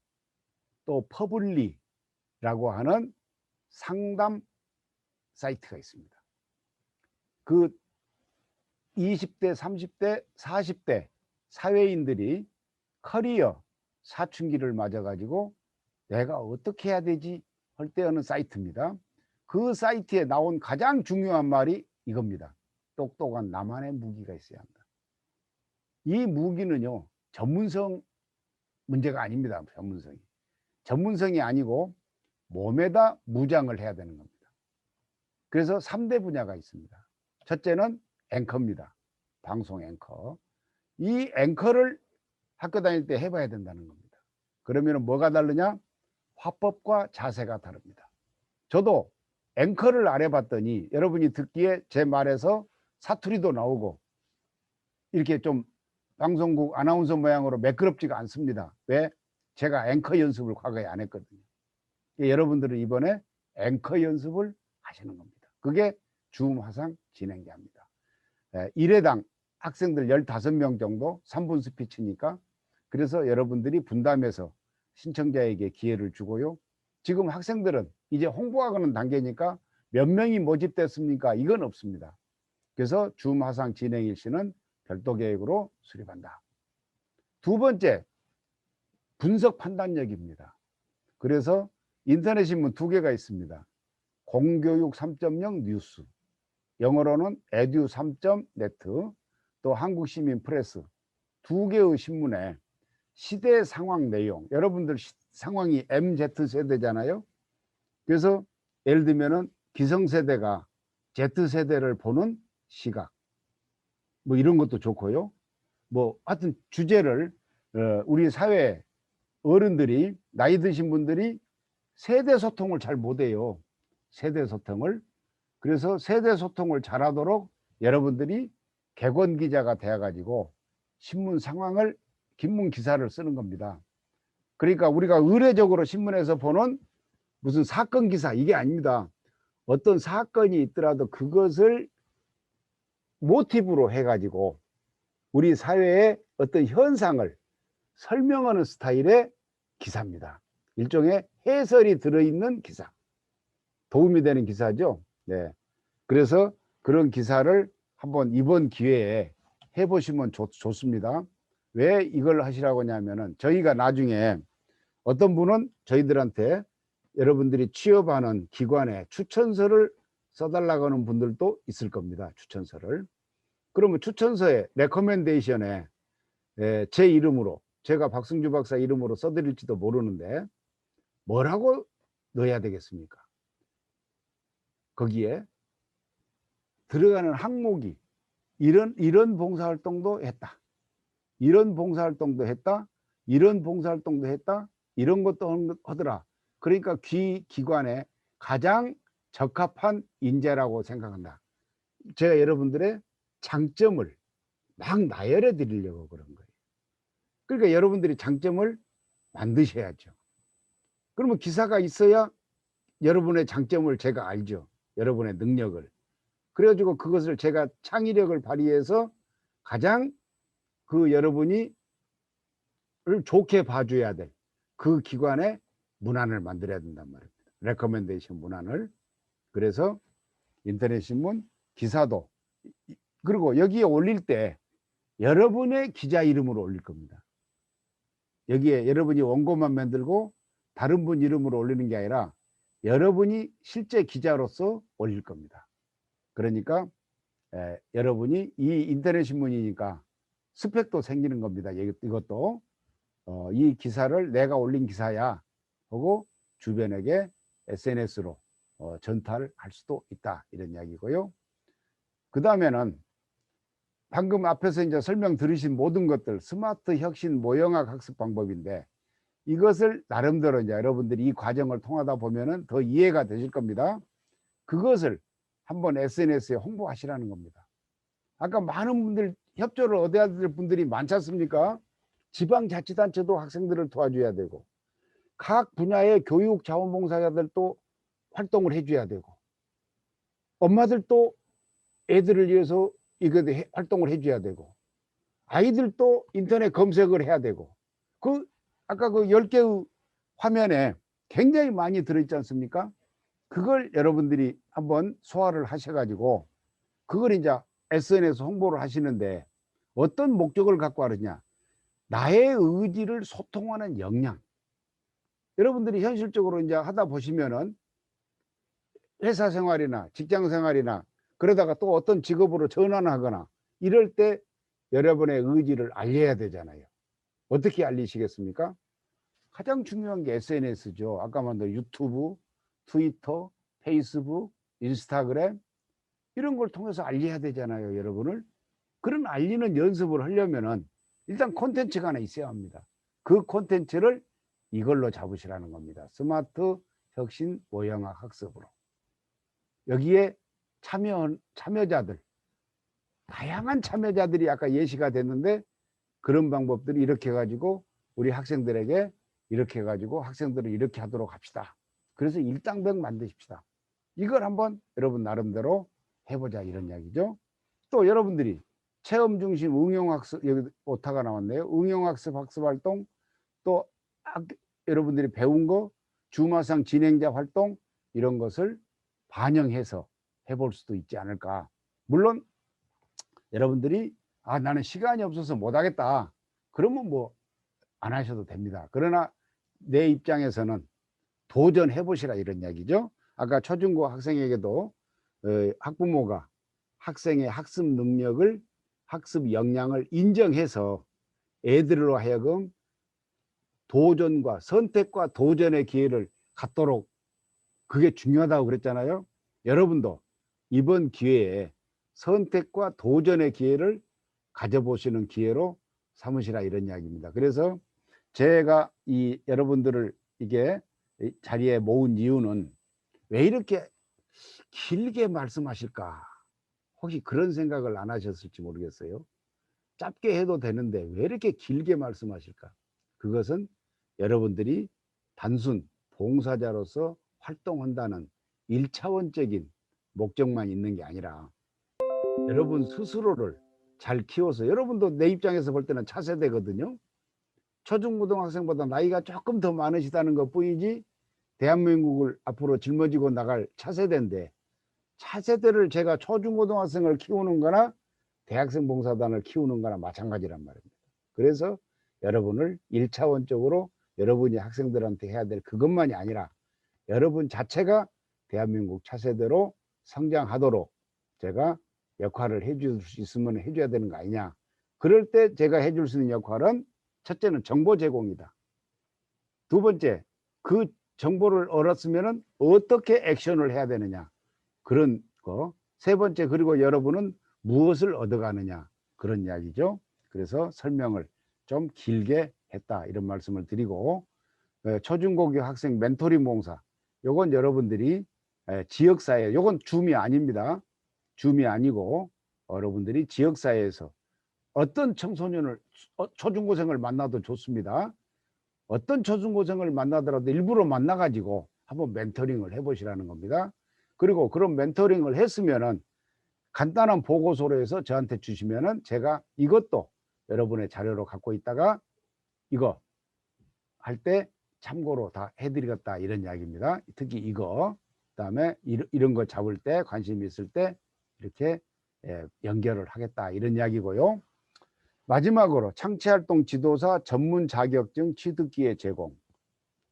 또 퍼블리라고 하는 상담 사이트가 있습니다. 그 20대, 30대, 40대 사회인들이 커리어 사춘기를 맞아가지고 내가 어떻게 해야 되지 할 때 하는 사이트입니다. 그 사이트에 나온 가장 중요한 말이 이겁니다. 똑똑한 나만의 무기가 있어야 한다. 이 무기는요, 전문성 문제가 아닙니다. 전문성이 아니고 몸에다 무장을 해야 되는 겁니다. 그래서 3대 분야가 있습니다. 첫째는 앵커입니다. 방송 앵커. 이 앵커를 학교 다닐 때 해봐야 된다는 겁니다. 그러면 뭐가 다르냐? 화법과 자세가 다릅니다. 저도 앵커를 안 해봤더니 여러분이 듣기에 제 말에서 사투리도 나오고 이렇게 좀 방송국 아나운서 모양으로 매끄럽지가 않습니다. 왜? 제가 앵커 연습을 과거에 안 했거든요. 여러분들은 이번에 앵커 연습을 하시는 겁니다. 그게 줌 화상 진행자입니다. 1회당 학생들 15명 정도 3분 스피치니까 그래서 여러분들이 분담해서 신청자에게 기회를 주고요. 지금 학생들은 이제 홍보하는 단계니까 몇 명이 모집됐습니까? 이건 없습니다. 그래서 줌 화상 진행일 시는 별도 계획으로 수립한다. 두 번째, 분석 판단력입니다. 그래서 인터넷 신문 2개가 있습니다. 공교육 3.0 뉴스, 영어로는 edu 3.net, 또 한국시민 프레스 2개의 신문에 시대 상황 내용, 여러분들 상황이 MZ세대잖아요. 그래서 예를 들면은 기성세대가 Z세대를 보는 시각, 뭐 이런 것도 좋고요. 뭐 하여튼 주제를 우리 사회 어른들이 나이 드신 분들이 세대 소통을 잘 못해요. 세대 소통을. 그래서 세대 소통을 잘하도록 여러분들이 객원 기자가 되어가지고 신문 상황을 긴문 기사를 쓰는 겁니다. 그러니까 우리가 의례적으로 신문에서 보는 무슨 사건 기사 이게 아닙니다. 어떤 사건이 있더라도 그것을 모티브로 해가지고 우리 사회의 어떤 현상을 설명하는 스타일의 기사입니다. 일종의 해설이 들어있는 기사, 도움이 되는 기사죠. 네. 그래서 그런 기사를 한번 이번 기회에 해보시면 좋습니다. 왜 이걸 하시라고 하냐면은 저희가 나중에 어떤 분은 저희들한테 여러분들이 취업하는 기관에 추천서를 써달라고 하는 분들도 있을 겁니다. 추천서를. 그러면 추천서에 레커멘데이션에 제 이름으로, 제가 박승주 박사 이름으로 써드릴지도 모르는데 뭐라고 넣어야 되겠습니까? 거기에 들어가는 항목이 이런 봉사활동도 했다, 이런 봉사활동도 했다, 이런 봉사활동도 했다, 이런 것도 하더라. 그러니까 기관에 가장 적합한 인재라고 생각한다. 제가 여러분들의 장점을 막 나열해 드리려고 그런 거예요. 그러니까 여러분들이 장점을 만드셔야죠. 그러면 기사가 있어야 여러분의 장점을 제가 알죠. 여러분의 능력을. 그래가지고 그것을 제가 창의력을 발휘해서 가장 그 여러분이 좋게 봐줘야 될 그 기관의 문안을 만들어야 된단 말입니다. 레커멘데이션 문안을. 그래서 인터넷 신문 기사도, 그리고 여기에 올릴 때 여러분의 기자 이름으로 올릴 겁니다. 여기에 여러분이 원고만 만들고 다른 분 이름으로 올리는 게 아니라 여러분이 실제 기자로서 올릴 겁니다. 그러니까 여러분이 이 인터넷 신문이니까 스펙도 생기는 겁니다. 이것도 이 기사를 내가 올린 기사야 하고 주변에게 SNS로 전달할 수도 있다, 이런 이야기고요. 그 다음에는 방금 앞에서 이제 설명 들으신 모든 것들 스마트 혁신 모형학 학습 방법인데, 이것을 나름대로 이제 여러분들이 이 과정을 통하다 보면은 더 이해가 되실 겁니다. 그것을 한번 SNS에 홍보하시라는 겁니다. 아까 많은 분들 협조를 얻어야 될 분들이 많지 않습니까? 지방자치단체도 학생들을 도와줘야 되고, 각 분야의 교육 자원봉사자들도 활동을 해줘야 되고, 엄마들도 애들을 위해서 이거 활동을 해줘야 되고, 아이들도 인터넷 검색을 해야 되고, 아까 그 10개의 화면에 굉장히 많이 들어있지 않습니까? 그걸 여러분들이 한번 소화를 하셔가지고 그걸 이제 SNS 홍보를 하시는데, 어떤 목적을 갖고 하느냐, 나의 의지를 소통하는 역량. 여러분들이 현실적으로 이제 하다 보시면은 회사 생활이나 직장 생활이나 그러다가 또 어떤 직업으로 전환하거나 이럴 때 여러분의 의지를 알려야 되잖아요. 어떻게 알리시겠습니까? 가장 중요한 게 SNS죠. 아까 말한 유튜브, 트위터, 페이스북, 인스타그램, 이런 걸 통해서 알려야 되잖아요, 여러분을. 그런 알리는 연습을 하려면은 일단 콘텐츠가 하나 있어야 합니다. 그 콘텐츠를 이걸로 잡으시라는 겁니다. 스마트 혁신 모형학 학습으로. 여기에 참여자들, 다양한 참여자들이 아까 예시가 됐는데, 그런 방법들이 이렇게 해가지고 우리 학생들에게 이렇게 해가지고 학생들을 이렇게 하도록 합시다. 그래서 일당백 만드십시다. 이걸 한번 여러분 나름대로 해보자, 이런 이야기죠. 또 여러분들이 체험 중심 응용학습, 여기 오타가 나왔네요. 응용학습 학습활동, 또 여러분들이 배운 거 주마상 진행자 활동, 이런 것을 반영해서 해볼 수도 있지 않을까. 물론 여러분들이 나는 시간이 없어서 못하겠다, 그러면 뭐 안 하셔도 됩니다. 그러나 내 입장에서는 도전해 보시라, 이런 이야기죠. 아까 초중고 학생에게도 학부모가 학생의 학습 능력을, 학습 역량을 인정해서 애들로 하여금 도전과 선택과 도전의 기회를 갖도록, 그게 중요하다고 그랬잖아요. 여러분도 이번 기회에 선택과 도전의 기회를 가져보시는 기회로 삼으시라, 이런 이야기입니다. 그래서 제가 이 여러분들을 이게 자리에 모은 이유는 왜 이렇게 길게 말씀하실까, 혹시 그런 생각을 안 하셨을지 모르겠어요. 짧게 해도 되는데 왜 이렇게 길게 말씀하실까. 그것은 여러분들이 단순 봉사자로서 활동한다는 1차원적인 목적만 있는 게 아니라, 여러분 스스로를 잘 키워서, 여러분도 내 입장에서 볼 때는 차세대거든요. 초중고등학생보다 나이가 조금 더 많으시다는 것 뿐이지 대한민국을 앞으로 짊어지고 나갈 차세대인데, 차세대를 제가 초중고등학생을 키우는 거나 대학생 봉사단을 키우는 거나 마찬가지란 말입니다. 그래서 여러분을 1차원적으로 여러분이 학생들한테 해야 될 그것만이 아니라 여러분 자체가 대한민국 차세대로 성장하도록 제가 역할을 해줄 수 있으면 해줘야 되는 거 아니냐. 그럴 때 제가 해줄 수 있는 역할은, 첫째는 정보 제공이다. 두 번째, 그 정보를 얻었으면 어떻게 액션을 해야 되느냐, 그런 거. 세 번째, 그리고 여러분은 무엇을 얻어가느냐, 그런 이야기죠. 그래서 설명을 좀 길게 했다, 이런 말씀을 드리고, 초중고교 학생 멘토링 봉사, 요건 여러분들이 지역사회, 요건 줌이 아닙니다. 줌이 아니고 여러분들이 지역사회에서 어떤 청소년을, 초중고생을 만나도 좋습니다. 어떤 초중고생을 만나더라도 일부러 만나가지고 한번 멘토링을 해보시라는 겁니다. 그리고 그런 멘토링을 했으면은 간단한 보고서로 해서 저한테 주시면은 제가 이것도 여러분의 자료로 갖고 있다가 이거 할 때 참고로 다 해드리겠다, 이런 이야기입니다. 특히 이거, 그다음에 이런 거 잡을 때 관심 있을 때 이렇게 연결을 하겠다, 이런 이야기고요. 마지막으로 창치활동 지도사 전문 자격증 취득기회 제공.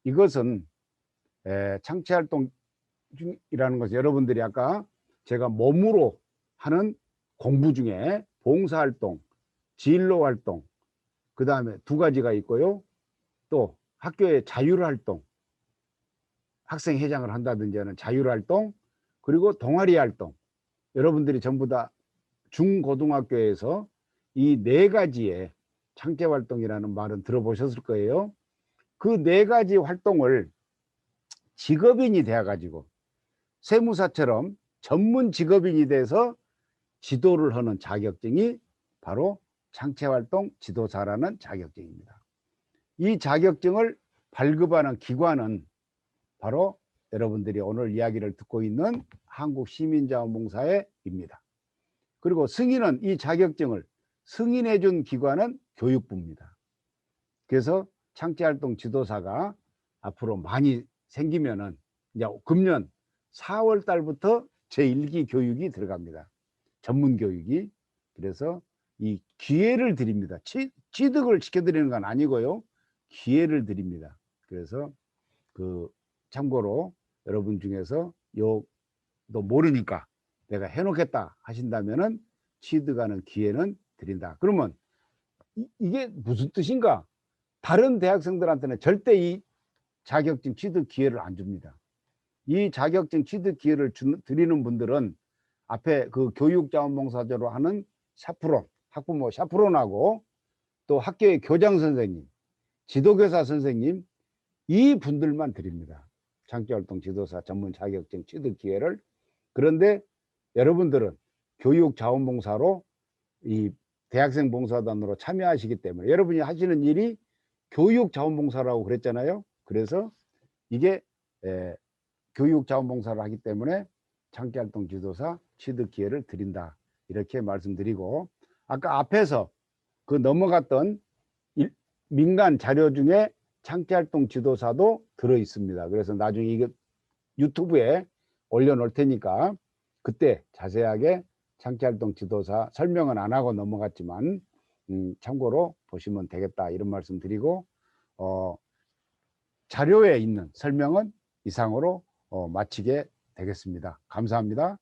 이것은 창치활동이라는 것은 여러분들이 아까 제가 몸으로 하는 공부 중에 봉사활동, 진로활동, 그 다음에 두 가지가 있고요. 또 학교의 자율활동, 학생회장을 한다든지 하는 자율활동, 그리고 동아리 활동, 여러분들이 전부 다 중고등학교에서 이 네 가지의 창제활동이라는 말은 들어보셨을 거예요. 그 네 가지 활동을 직업인이 되어 가지고 세무사처럼 전문 직업인이 돼서 지도를 하는 자격증이 바로 창체활동 지도사라는 자격증입니다. 이 자격증을 발급하는 기관은 바로 여러분들이 오늘 이야기를 듣고 있는 한국시민자원봉사회입니다. 그리고 승인은, 이 자격증을 승인해 준 기관은 교육부입니다. 그래서 창체활동 지도사가 앞으로 많이 생기면은 이제 금년 4월 달부터 제1기 교육이 들어갑니다. 전문 교육이. 그래서 이 기회를 드립니다. 취득을 시켜드리는 건 아니고요. 기회를 드립니다. 그래서 그 참고로 여러분 중에서 요 너 모르니까 내가 해놓겠다 하신다면은 취득하는 기회는 드린다. 그러면 이게 무슨 뜻인가? 다른 대학생들한테는 절대 이 자격증 취득 기회를 안 줍니다. 이 자격증 취득 기회를 드리는 분들은 앞에 그 교육자원봉사자로 하는 샤프론, 학부모 샤프론하고 또 학교의 교장 선생님, 지도교사 선생님, 이 분들만 드립니다. 창조활동 지도사 전문 자격증 취득 기회를. 그런데 여러분들은 교육자원봉사로 이 대학생 봉사단으로 참여하시기 때문에 여러분이 하시는 일이 교육자원봉사라고 그랬잖아요. 그래서 이게 교육자원봉사를 하기 때문에 창조활동 지도사 취득 기회를 드린다, 이렇게 말씀드리고, 아까 앞에서 그 넘어갔던 민간 자료 중에 창조활동 지도사도 들어 있습니다. 그래서 나중에 이거 유튜브에 올려놓을 테니까 그때 자세하게 창조활동 지도사 설명은 안 하고 넘어갔지만 참고로 보시면 되겠다, 이런 말씀 드리고, 자료에 있는 설명은 이상으로 마치게 되겠습니다. 감사합니다.